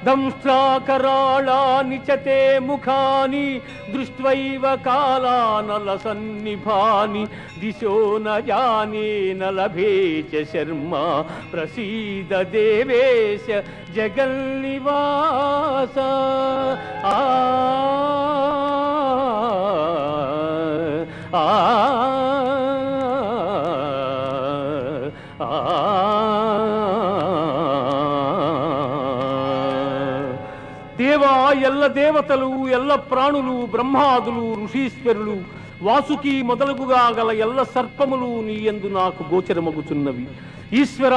దంష్ట్రాకరాళాని చ తే ముఖాని దృష్ట్వైవ కాలానలసన్నిభాని దిశో న జానే న లభే చ శర్మ ప్రసీద దేవేశ జగన్నివాస. దేవా, ఎల్ల దేవతలు, ఎల్ల ప్రాణులు, బ్రహ్మాదులు, ఋషీశ్వరులు, వాసుకి మొదలుగుగా గల ఎల్ల సర్పములు నీ యందు నాకు గోచరమగుచున్నవి. ఈశ్వర,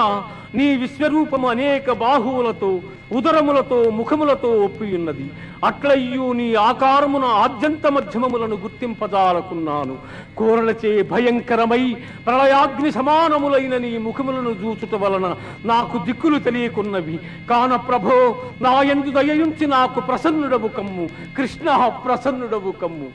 నీ విశ్వరూపము అనేక బాహువులతో, ఉదరములతో, ముఖములతో ఒప్పియున్నది. అట్లయ్యూ నీ ఆకారమున ఆద్యంత మధ్యమములను గుర్తింపజాలకున్నాను. కోరలచే భయంకరమై ప్రళయాగ్ని సమానములైన నీ ముఖములను చూచుట వలన నాకు దిక్కులు తెలియకున్నవి. కాన ప్రభో, నా యందు దయయుంచి నాకు ప్రసన్నుడవు కమ్ము. కృష్ణ, ప్రసన్నుడవు కమ్ము.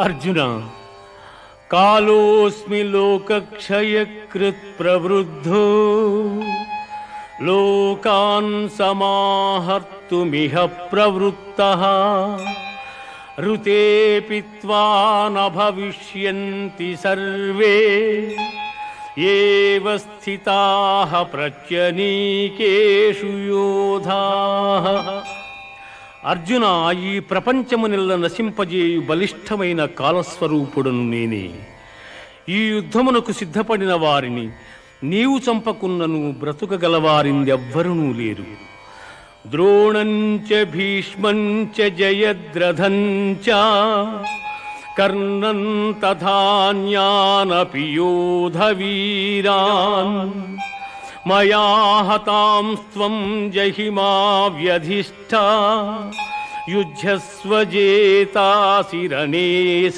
అర్జున, కాలోస్మి లోకక్షయకృత్ ప్రవృద్ధో లోకాన్ సమాహర్తుమిహ ప్రవృత్తః ఋతే పీత్వా న భవిష్యంతి సర్వే ఏవ స్థితాః ప్రత్యనీకేషు యోధాః. అర్జున, ఈ ప్రపంచమునిల్ల నశింపజేయు బలిష్టమైన కాలస్వరూపుడను నేనే. ఈ యుద్ధమునకు సిద్ధపడిన వారిని నీవు చంపకున్నను బ్రతుకగలవారిందెవ్వరునూ లేరు. ద్రోణంచ భీష్మంచ జయద్రథంచ కర్ణం తథాన్యానపి యోధవీరాన్ మయా హతాంస్త్వం జహిమా వ్యధిష్ఠా యుధ్యస్వ జేతాసి రణే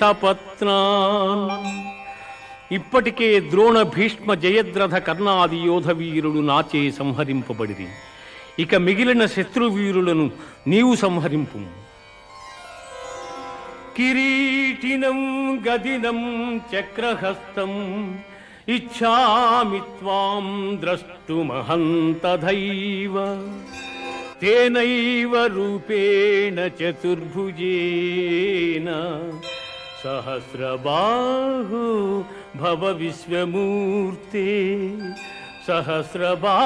సపత్నాన్. ఇప్పటికే ద్రోణ భీష్మ జయద్రథ కర్ణాది యోధవీరులు నాచే సంహరింపబడిరి. ఇక మిగిలిన శత్రువీరులను నీవు సంహరింపు. కిరీటినం గదినం చక్రహస్తం ఇచ్ఛామి త్వాం ద్రష్టుమహం తథైవ తేనైవ రూపేణ చతుర్భుజేన సహస్రబాహు భవ విశ్వమూర్తే సహస్రబాహు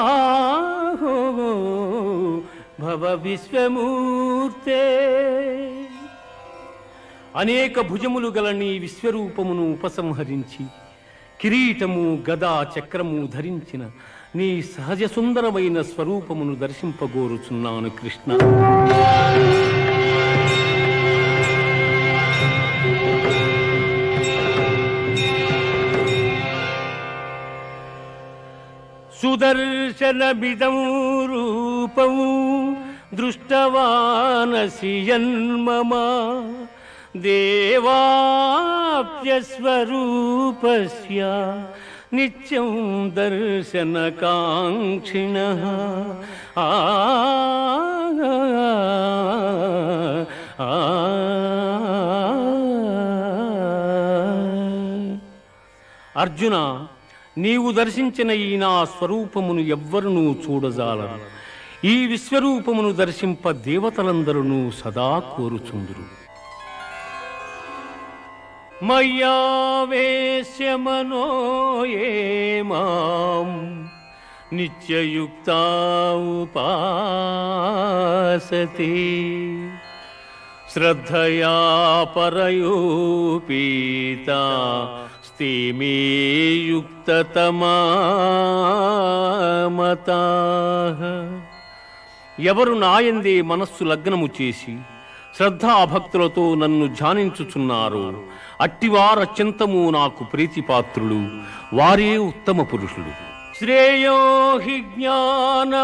భవ విశ్వమూర్తే. అనేక భుజములు గల నీ విశ్వరూపమును ఉపసంహరించి కిరీటము గదా చక్రము ధరించిన నీ సహజ సుందరమైన స్వరూపమును దర్శింపగోరుచున్నాను కృష్ణ. సుదర్శనమిదం రూపం దృష్టవానసి యన్మమ దేవాప్యస్వరూపస్య నిత్యం దర్శనకాంక్షిణః. అర్జున, నీవు దర్శించిన ఈ నా స్వరూపమును ఎవ్వరునూ చూడజాలరు. ఈ విశ్వరూపమును దర్శింప దేవతలందరూ సదా కోరుచుందురు. మయ్యావేశ్య మనో యే మాం నిత్యయుక్తా ఉపాసతే శ్రద్ధయా పరయోపీతా మే యుక్తతమా మతాః. ఎవరు నాయందే మనస్సు లగ్నము చేసి శ్రద్ధాభక్తులతో నన్ను ధ్యానించుచున్నారో అట్టివారత్యంతము నాకు ప్రీతిపాత్రులు, వారే ఉత్తమ పురుషులు. శ్రేయో హి జ్ఞానమభ్యాసాత్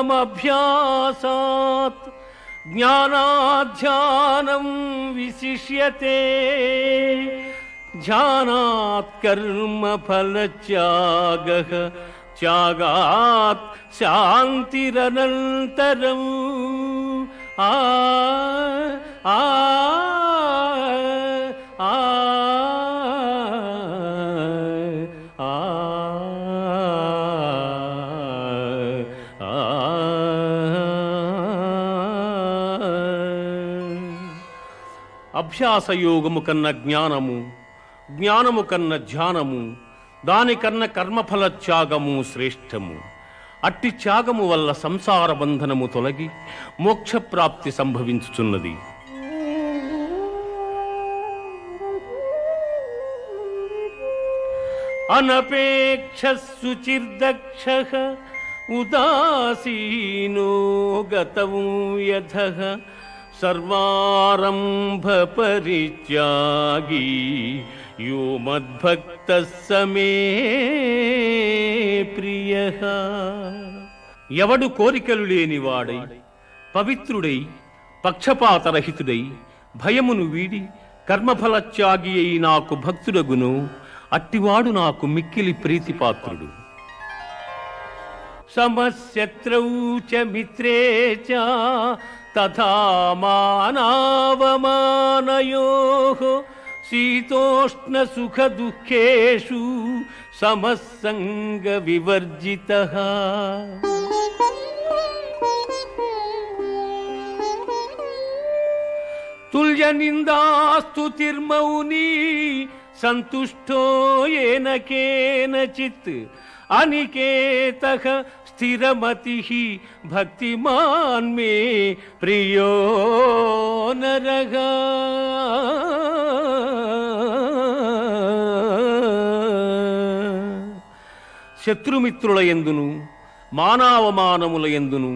జ్ఞానాధ్యానం విశిష్యతే ధ్యానాత్ కర్మ ఫలత్యాగః త్యాగాత్ శాంతిరనంతరం. ఆ ఆ ఆ అభ్యాసయోగము కన్న జ్ఞానము, జ్ఞానము కన్న ధ్యానము, దానికన్న కర్మఫల త్యాగము శ్రేష్టము. అట్టి త్యాగము వల్ల సంసార బంధనము తొలగి మోక్షప్రాప్తి సంభవించుచున్నది. అనపేక్ష శుచిర్దక్షః ఉదాసీనో గతవు యథః సర్వారంభ పరిత్యాగీ యో మద్భక్తః సమే ప్రియః. ఎవడు కోరికలు లేనివాడై పవిత్రుడై పక్షపాతరహితుడై భయమును వీడి కర్మఫలత్యాగి అయి నాకు భక్తుడగును అట్టివాడు నాకు మిక్కిలి ప్రీతిపాత్రుడు. సమశత్రౌ చ మిత్రే చ తథా మానావమానయోః శీతోష్ణ సుఖ దుఃఖేషు సమస్సంగ వివర్జితః. తుల్య నిందాస్తుతిర్మౌని సంతుష్టో ఏన కేనచిత్ అనికేతః స్థిరమతిః భక్తిమాన్ మే ప్రియో నరః. శత్రుమిత్రుల యందును మానావమానముల యందును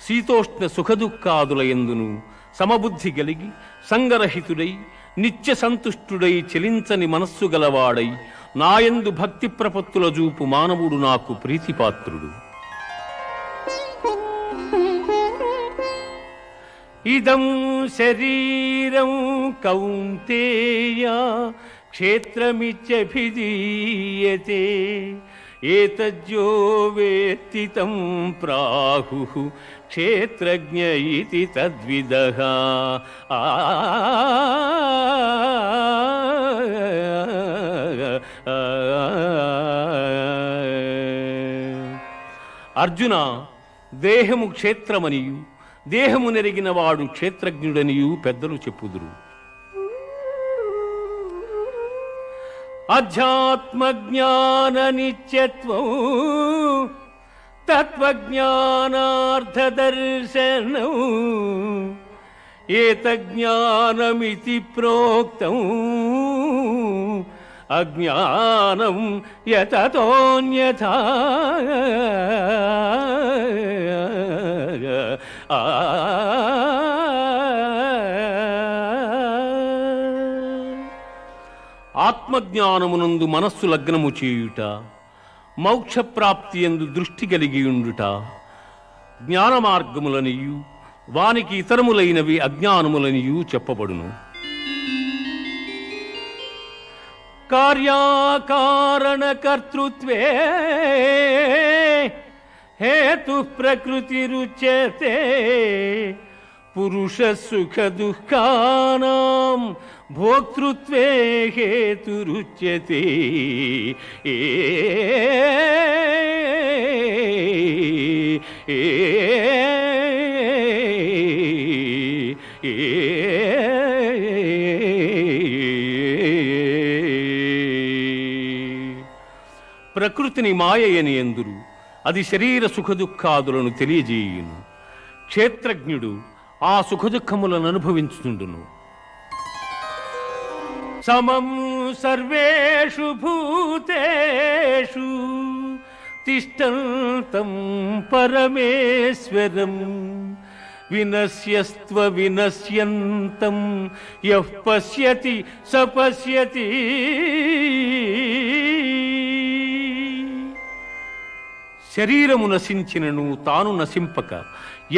శీతోష్ణ సుఖదుఃఖాదుల యందును సమబుద్ధి కలిగి సంగరహితుడై నిత్య సంతుష్టుడై చెలించని మనస్సు గలవాడై నాయందు భక్తి ప్రపత్తుల జూపు మానవుడు నాకు ప్రీతిపాత్రుడు. ఇదం శరీరం కౌంతేయ క్షేత్రమిత్యభిధీయతే ఏతజ్జో వేత్తి తం ప్రాహుః క్షేత్రజ్ఞ ఇతి తద్విదః. అర్జున, దేహము క్షేత్రమనియు దేహము నెరిగిన వాడు క్షేత్రజ్ఞుడనియు పెద్దలు చెప్పుదురు. అధ్యాత్మజ్ఞాన నిత్యత్వం తత్వజ్ఞానార్థదర్శనం ఏతజ్ఞానమితి ప్రోక్తం అజ్ఞానం యతతోన్యథా. ఆత్మజ్ఞానమునందు మనస్సు లగ్నము చేయుట, మోక్షప్రాప్తి యందు దృష్టి కలిగియుండుట జ్ఞాన మార్గములనియు వానికి ఇతరములైనవి అజ్ఞానములనియు చెప్పబడును. కార్యాకారణ కర్తృత్వే హేతు ప్రకృతిరుచ్యతే పురుష సుఖ దుఃఖానాం భోక్తృత్వే హేతురుచ్యతే. ప్రకృతిని మాయయని ఎందురు, అది శరీర సుఖదుఖాదులను తెలియజేయును. క్షేత్రజ్ఞుడు ఆ సుఖదుఖములను అనుభవించుతుండును. సమం సర్వేషు భూతేషు తిష్టంతం పరమేశ్వరం వినశ్యస్త్వ వినశ్యంతం యః పశ్యతి స పశ్యతి. శరీరము నశించినను తాను నశింపక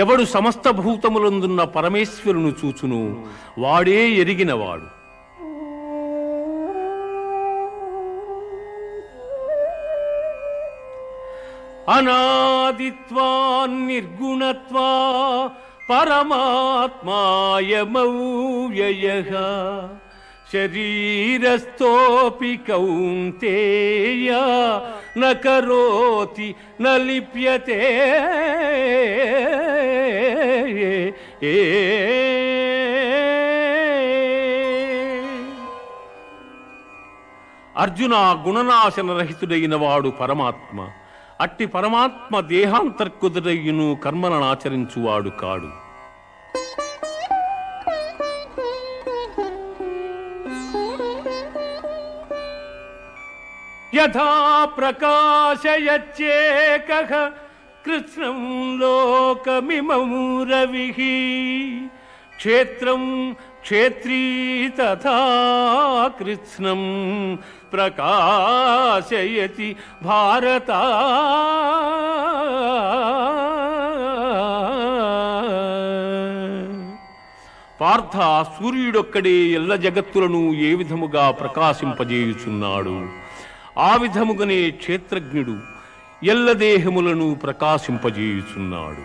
ఎవడు సమస్త భూతములందున్న పరమేశ్వరును చూచును వాడే ఎరిగినవాడు. అనాదిత్వాన్ నిర్గుణత్వా పరమాత్మాయమవ్యయః శరీరస్థోపి కౌంతేయ న కరోతి న లిప్యతే. అర్జున, గుణనాశన రహితుడైన వాడు పరమాత్మ. అట్టి పరమాత్మ దేహాంతర్కుదురయ్యును కర్మలను ఆచరించువాడు కాడు. యథా ప్రకాశయచ్చేకః కృత్స్నం లోకమిమం రవిః క్షేత్రం క్షేత్రీ తథా కృత్స్నం ప్రకాశయతి భారత. పార్థ, సూర్యుడొక్కడే ఎల్ల జగత్తులను ఏ విధముగా ప్రకాశింపజేయుచున్నాడు, ఆ విధముగానే క్షేత్రజ్ఞుడు ఎల్ల దేహములను ప్రకాశింపజేయుచున్నాడు.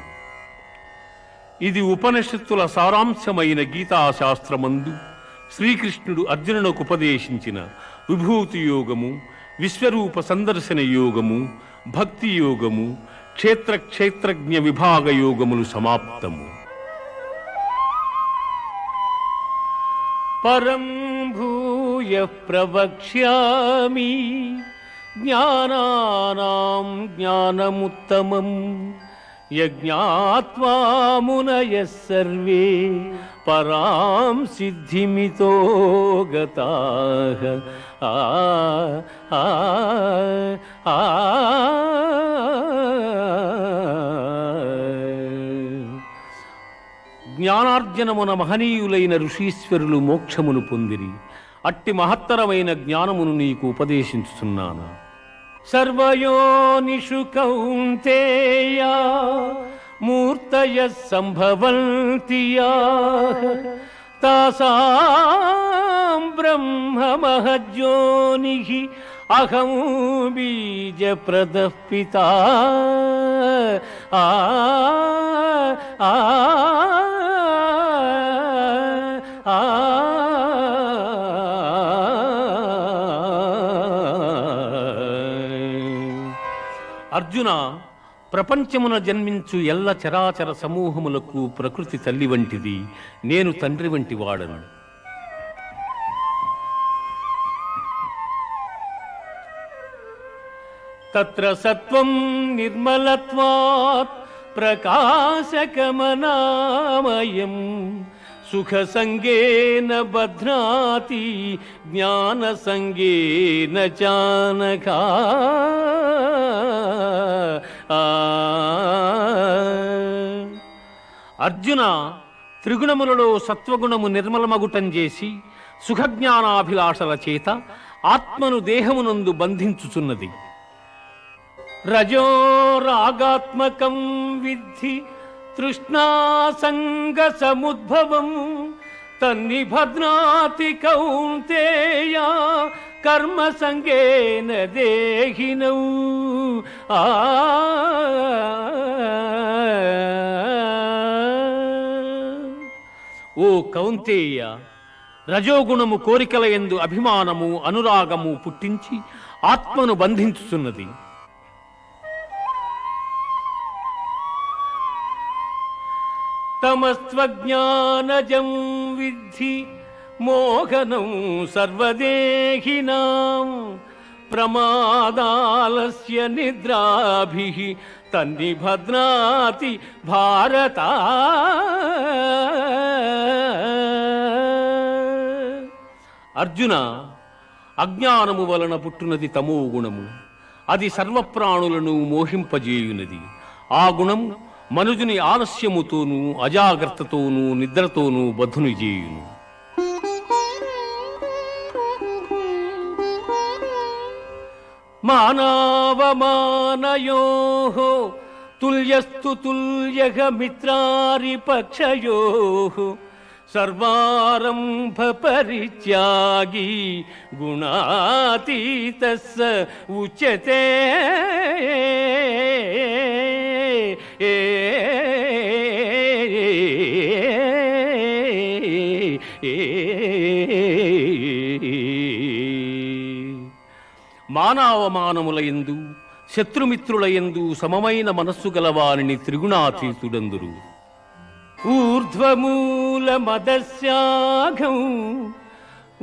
ఇది ఉపనిషత్తుల సారాంశమైన గీతాశాస్త్రమందు శ్రీకృష్ణుడు అర్జునునకు ఉపదేశించిన విభూతి యోగము, విశ్వరూప సందర్శన యోగము, భక్తి యోగము, క్షేత్రజ్ఞ విభాగ యోగములు సమాప్తము. పరం భూయః ప్రవక్ష్యామి జ్ఞానానాం జ్ఞానముత్తమం యజ్ఞాత్వా మునయః సర్వే పరాం సిద్ధిమితో గతాః. జ్ఞానార్జనమున మహనీయులైన ఋషీశ్వరులు మోక్షమును పొందిరి. అట్టి మహత్తరమైన జ్ఞానమును నీకు ఉపదేశించుతున్నాను. సర్వయోనిషు కౌంతేయ మూర్తయః సంభవంతి యాః తాసాం బ్రహ్మ మహజ్యోనిః అహం బీజప్రదః పితా. అర్జున, ప్రపంచమున జన్మించు ఎల్ల చరాచర సమూహములకు ప్రకృతి తల్లి వంటిది, నేను తండ్రి వంటి వాడను. తత్ర సత్వం నిర్మలత్వాత్ ప్రకాశకమనామయం సుఖ సంగేన బధ్నాతి జ్ఞాన సంగేన చానఘా. అర్జున, త్రిగుణములలో సత్వగుణము నిర్మలమగుటం చేసి సుఖజ్ఞానాభిలాషల చేత ఆత్మను దేహమునందు బంధించుచున్నది. రజో రాగాత్మకం విద్ధి తృష్ణాసంగ సముద్భవం తన్నిభద్నాతి కౌంతేయ కర్మ సంగేన దేహినౌ. ఓ కౌంతేయ, రజోగుణము కోరికల యందు అభిమానము అనురాగము పుట్టించి ఆత్మను బంధించుచున్నది. తమస్త్వజ్ఞానజం విద్ధి మోహనం సర్వదేహినాం ప్రమాదాలస్య నిద్రాభిః తన్నిభద్నాతి భారత. అర్జున, అజ్ఞానము వలన పుట్టునది తమో గుణము. అది సర్వప్రాణులను మోహింపజేయునది. ఆ గుణము మనుజుని ఆలస్యముతోనూ అజాగ్రత్తతోనూ నిద్రతోనూ బద్ధుని చేయును. మానవమానయోః తుల్యస్తు తుల్యః మిత్రారిపక్షయోః సర్వారంభ పరిత్యాగి గుణాతీతః స ఉచ్యతే. మానవమానములయందు శత్రుమిత్రులయందు సమమైన మనస్సు గలవారిని త్రిగుణాతీతుడందురు. ఊర్ధ్వమూలమదస్యాఘం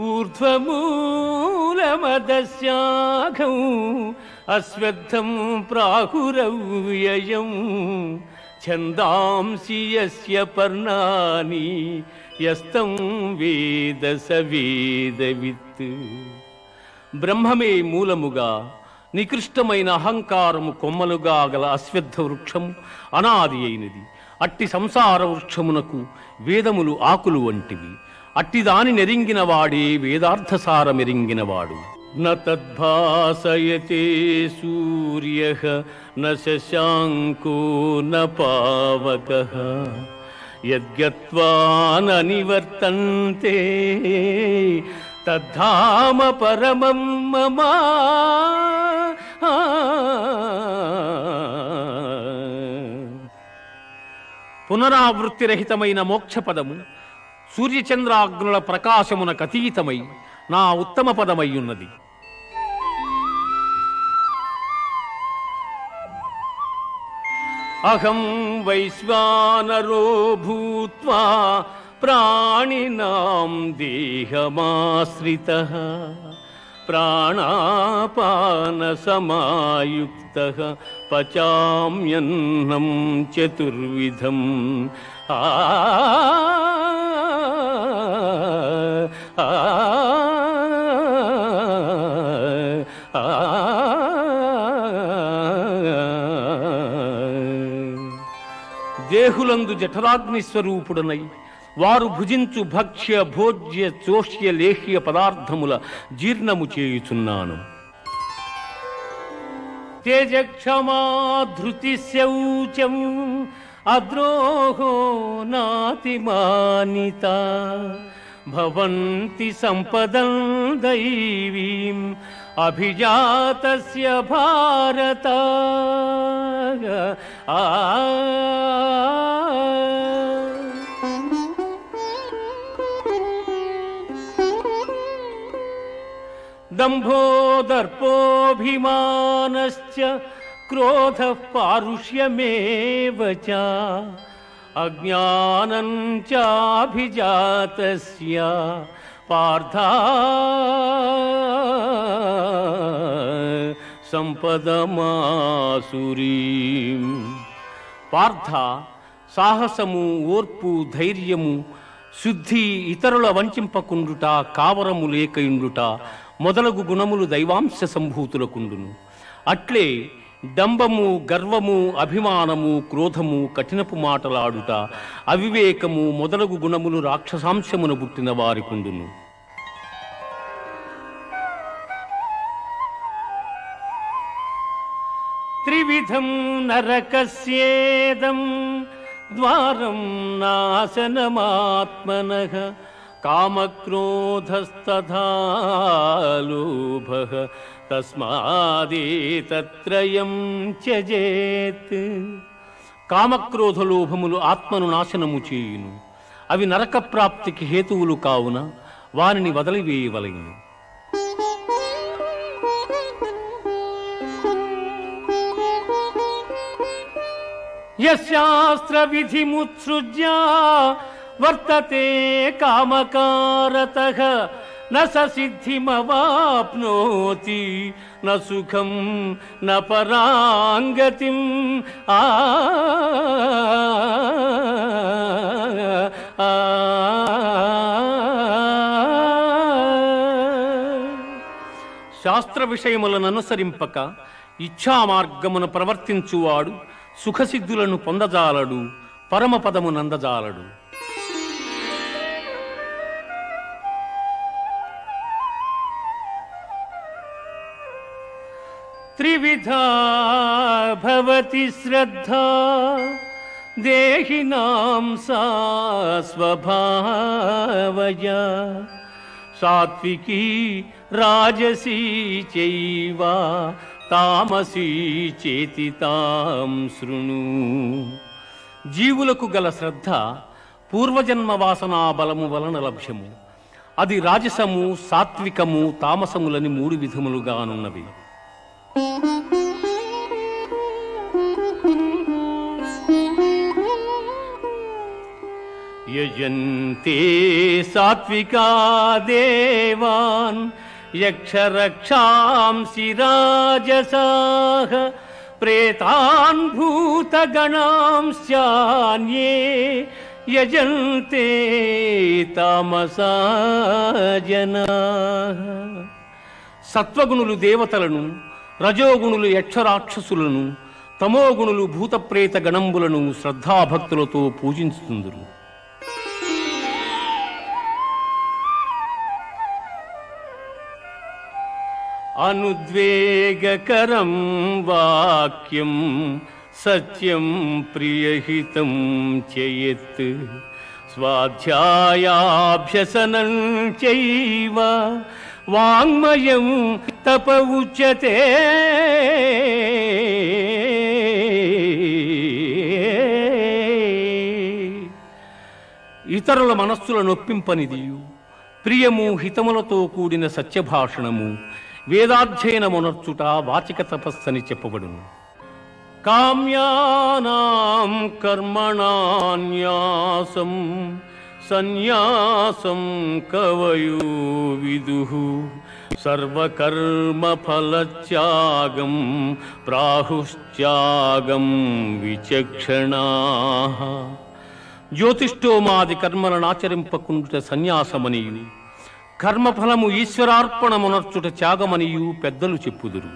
ఊర్ధ్వమూలమదస్యాఘం అశ్వత్థం ప్రాహురవ్యయం ఛందాంసి యస్య పర్ణాని యస్తం వేద స వేదవిత్. బ్రహ్మమే మూలముగా నికృష్టమైన అహంకారము కొమ్మలుగా గల అశ్వత్థ వృక్షము అనాది అయినది. అట్టి సంసార వృక్షమునకు వేదములు ఆకులు వంటివి. అట్టి దాని నెరింగిన వాడే వేదార్థసారమెరింగినవాడు. న తద్భాసయతే సూర్యః న శశాంకో న పావకః యద్గత్వా న నివర్తంతే తద్ధామ పరమం మమ. పునరావృత్తిరహితమైన మోక్షపదము సూర్యచంద్రాగ్నుల ప్రకాశమునకు అతీతమై నా ఉత్తమ పదమయ్యున్నది. అహం వైశ్వానరో భూత్వా ప్రాణినాం దేహమాశ్రితః ప్రాణాపాన సమాయుక్తః పచామ్యన్నం చతుర్విధం దేహులందు జఠరాగ్ని స్వరూపుడనై వారు భుజించు భక్ష్య భోజ్య చోష్య లేహ్య పదార్థముల జీర్ణము చేయుచున్నాను. తేజక్షమా ధృతి శౌచం అద్రోహో నాతిమానిత భవంతి సంపదం దైవీం అభిజాతస్య భారత. దంభో దర్పోభిమానశ్చ క్రోధః పారుష్యమేవ చ అజ్ఞానం చాభిజాతస్య పార్థ సంపదమాసురీం. పార్థ, సాహసము, ఓర్పు, ధైర్యము, శుద్ధి, ఇతరుల వంచింపకుండుట, కావరము లేకయుండుట మొదలగు గుణములు దైవాంశ సంభూతులకుండును. అట్లే డంబము, గర్వము, అభిమానము, క్రోధము, కఠినపు మాటలాడుట, అవివేకము మొదలగు గుణములు రాక్షసాంశమున పుట్టిన వారికుండును. త్రివిధం నరకస్యేదం ద్వారం నాశనమాత్మనః కామక్రోధస్తథా లోభః తస్మాదేతత్రయం త్యజేత్. కామక్రోధ లోభములు ఆత్మను నాశనము చేయును. అవి నరక ప్రాప్తికి హేతువులు కావున వారిని వదిలివేయవలెను. యశాస్త్ర విధిముత్సృజ్య వర్తతే కామకారతః న స సిద్ధిమవాప్నోతి న సుఖం న పరాంగతిం. శాస్త్ర విషయములను అనుసరింపక ఇచ్ఛా మార్గమును ప్రవర్తించువాడు సుఖసిద్ధులను పొందజాలడు, పరమపదము నందజాలడు. త్రివిధా భవతి శ్రద్ధా దేహినాం సా స్వభావజ సాత్వికీ రాజసీ చైవ తామసీ చేతి తాం శృణు. జీవులకు గల శ్రద్ధ పూర్వజన్మ వాసనా బలము వలన లభ్యము. అది రాజసము, సాత్వికము, తామసములని 3 విధములుగానున్నవి. యజంతే సాత్వికా దేవాన్ యక్షరక్షాంసి రాజసాః ప్రేతాన్ భూతగణాంశ్చాన్యే యజంతే తామసా జనాః. సత్వగుణులు దేవతలను, రజోగుణులు యక్షరాక్షసులను, తమోగుణులు భూతప్రేత గణంబులను శ్రద్ధాభక్తులతో పూజించుతుందురు. అనుద్వేగకరం వాక్యం సత్యం ప్రియహితం చయత్ స్వాధ్యాయాభ్యసనం చైవ వాంగ్మయం తప ఉచ్యతే. ఇతరుల మనస్సులను నొప్పింపనిదియు, ప్రియము, హితములతో కూడిన సత్యభాషణము, వేదాధ్యయనమునర్చుట వాచిక తపస్సని చెప్పబడును. కామ్యానాం కర్మణాన్యాసం సన్యాసం కవయో విదుః సర్వకర్మఫలత్యాగం ప్రాహుశ్త్యాగం విచక్షణాః. జ్యోతిష్ఠోమాది కర్మలనాచరింపకుండుట సన్యాసమనియు, కర్మఫలము ఈశ్వరార్పణమునర్చుట త్యాగమనియు పెద్దలు చెప్పుదురు.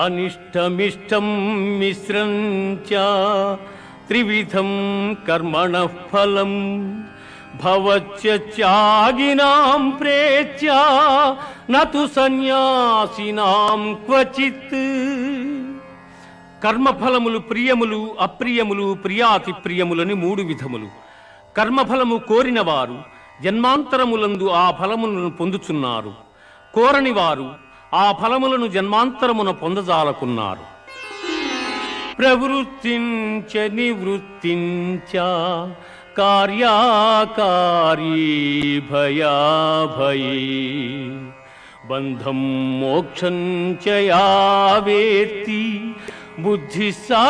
అనిష్టమిష్టం మిశ్రం చ త్రివిధం కర్మణః ఫలం భవత్య త్యాగినాం ప్రేత్య నతు సన్యాసినాం క్వచిత్. కర్మఫలములు ప్రియములు, అప్రియములు, ప్రియాతి ప్రియములని 3 విధములు. కర్మఫలము కోరిన వారు జన్మాంతరములందు ఆ ఫలములను పొందుచున్నారు. కోరని వారు ఆ ఫలములను జన్మాంతరమున పొందజాలకున్నారు. ప్రవృత్తించ నివృత్తించ కార్యాకారీ భయాభయే బంధం మోక్షం చ యా వేత్తి బుద్ధి సా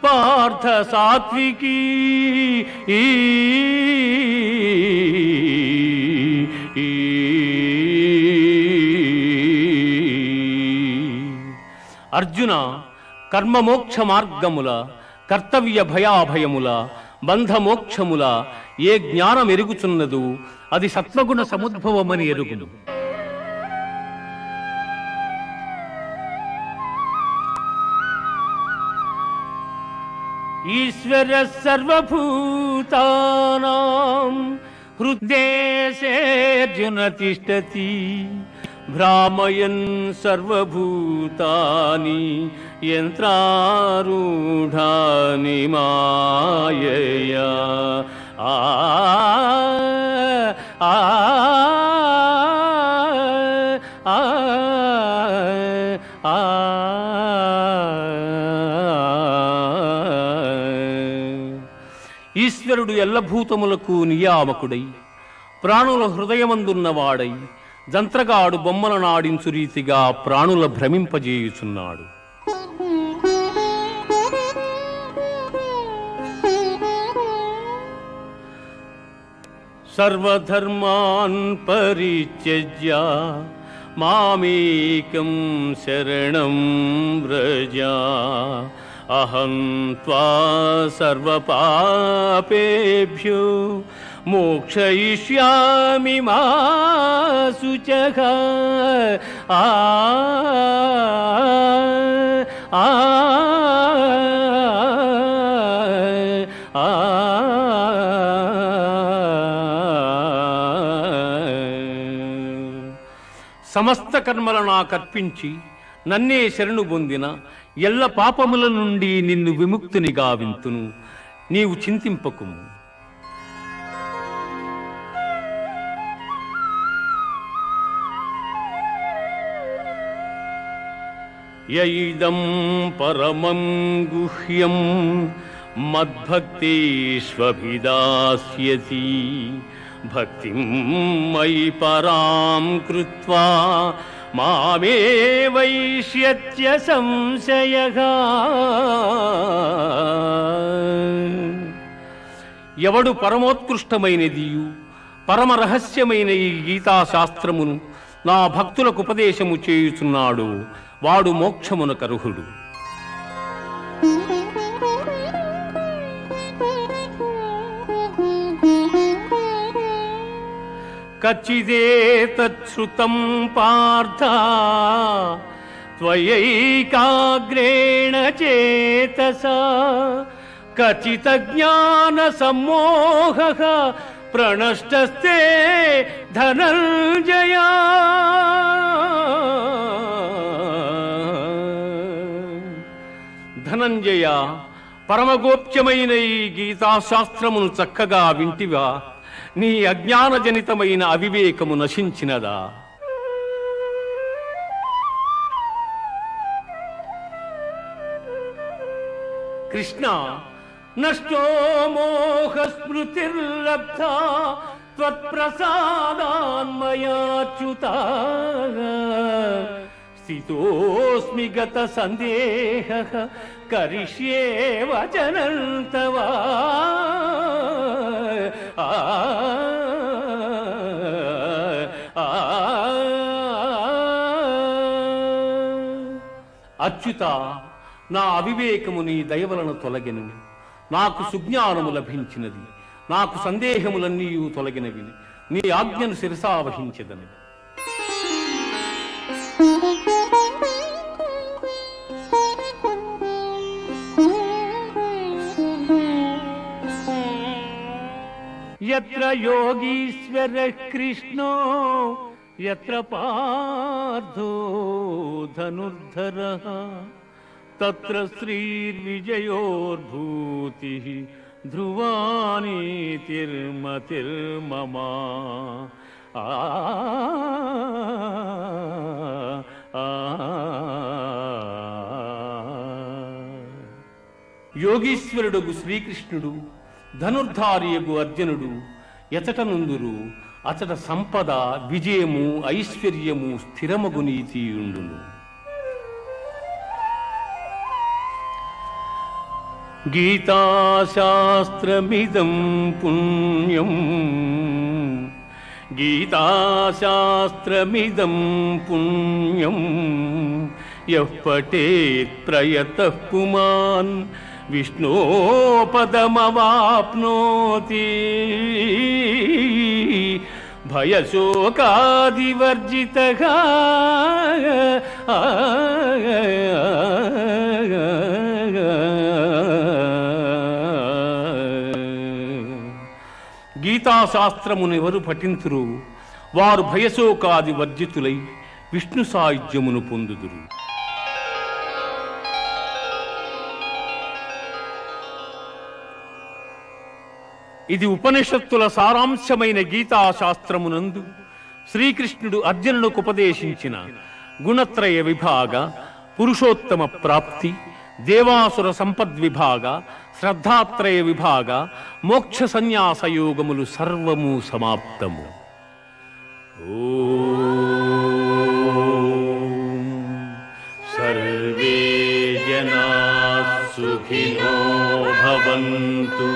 పార్థ సాత్వికీ. అర్జున, కర్మమోక్ష మార్గముల, కర్తవ్య భయాభయముల, బంధమోక్షముల ఏ జ్ఞానం ఎరుగుచున్నదో అది సత్వగుణ సముద్భవమని ఎరుగును. ఈశ్వర సర్వభూతానాం హృద్దేశేర్జున తిష్టతి భ్రామయన్ సర్వభూతాని యంత్రారూఢాని మాయయా. ఆ ఆ ఆ ఆ ఈశ్వరుడు ఎల్లభూతములకు నియామకుడై ప్రాణుల హృదయమందున్నవాడై జంత్రగాడు బొమ్మలను ఆడించు రీతిగా ప్రాణుల భ్రమింపజేయుచున్నాడు. సర్వధర్మాన్ పరిత్యజ్య మామేకం శరణం వ్రజ అహం త్వా సర్వపాపేభ్యో మోక్షయిష్యామి మా శుచః. ఆ ఆ ఆ సమస్త కర్మలను నాకర్పించి నన్నే శరణు పొందిన ఎల్ల పాపముల నుండి నిన్ను విముక్తుని గావింతును. నీవు చింతింపకుము. యైదం పరమం గుహ్యం మద్భక్తేష్వభిదాస్యతి భక్తిం మయి పరాం కృత్వా మామే వైష్యత్య సంశయః. ఎవడు పరమోత్కృష్టమైనదియు పరమ రహస్యమైన ఈ గీతాశాస్త్రమును నా భక్తులకు ఉపదేశము చేయుచున్నాడు వాడు మోక్షమునకు అర్హుడు. కచ్చిదేతచ్ఛృతం పార్థ త్వయైకాగ్రేణ చేతసా కచిత జ్ఞాన సమ్మోహః ప్రణష్టస్తే ధనంజయ. ధనంజయ, పరమగోప్యమైన ఈ గీతాశాస్త్రమును చక్కగా వింటివా? నీ అజ్ఞానజనితమైన అవివేకము నశించినదా? కృష్ణ, నష్టో మోహ స్మృతిర్లబ్ధా త్వత్ప్రసాదాన్మయాచ్యుతా స్థితోస్మి గత సందేహ కరిష్యే వచనం తవ. అచ్యుత, నా అవివేకము నీ దయవలన తొలగెను. నాకు సుజ్ఞానము లభించినది. నాకు సందేహములన్నీ తొలగినవి. నీ ఆజ్ఞను శిరసావహించెదను. యత్ర యోగీశ్వర కృష్ణో యత్ర పార్థో ధనుర్ధరః తత్ర శ్రీర్విజయోర్భూతిః ధ్రువా నీతిర్మతిర్మమ. యోగీశ్వరుడు శ్రీకృష్ణుడు, ధనుర్ధారియగు అర్జునుడు ఎచట నుందురు అచట సంపద, విజయము, ఐశ్వర్యము, స్థిరమగు నీతియుండును. గీతాశాస్త్రమిదం పుణ్యం, గీతాశాస్త్రమిదం పుణ్యం యః పఠేత్ ప్రయతః పుమాన్ విష్ణోపదమవాప్నోతి. భయశోకాదివర్జితః గీతాశాస్త్రమును ఎవరు పఠింతురు వారు భయశోకాది వర్జితులై విష్ణు సాయుధ్యమును పొందుదురు. ఇది ఉపనిషత్తుల సారాంశమైన గీతాశాస్త్రమునందు శ్రీకృష్ణుడు అర్జునులకు ఉపదేశించిన గుణత్రయ విభాగ, పురుషోత్తమ ప్రాప్తి, దేవాసుర సంపద్విభాగ, శ్రద్ధాత్రయ విభాగ, మోక్ష సన్యాస యోగములు సర్వము సమాప్తము. ఓం సర్వే జనాః సుఖినో భవంతు,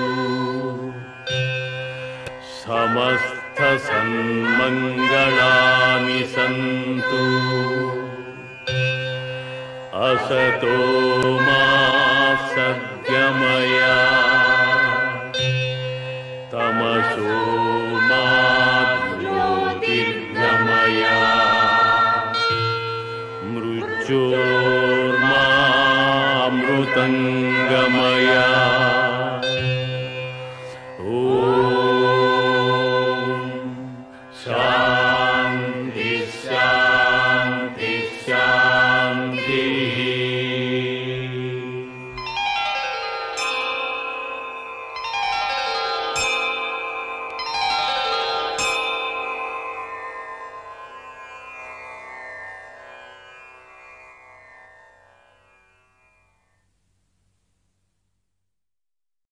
సమస్త సన్మంగళాని సంతు, असतो मा सद्गमय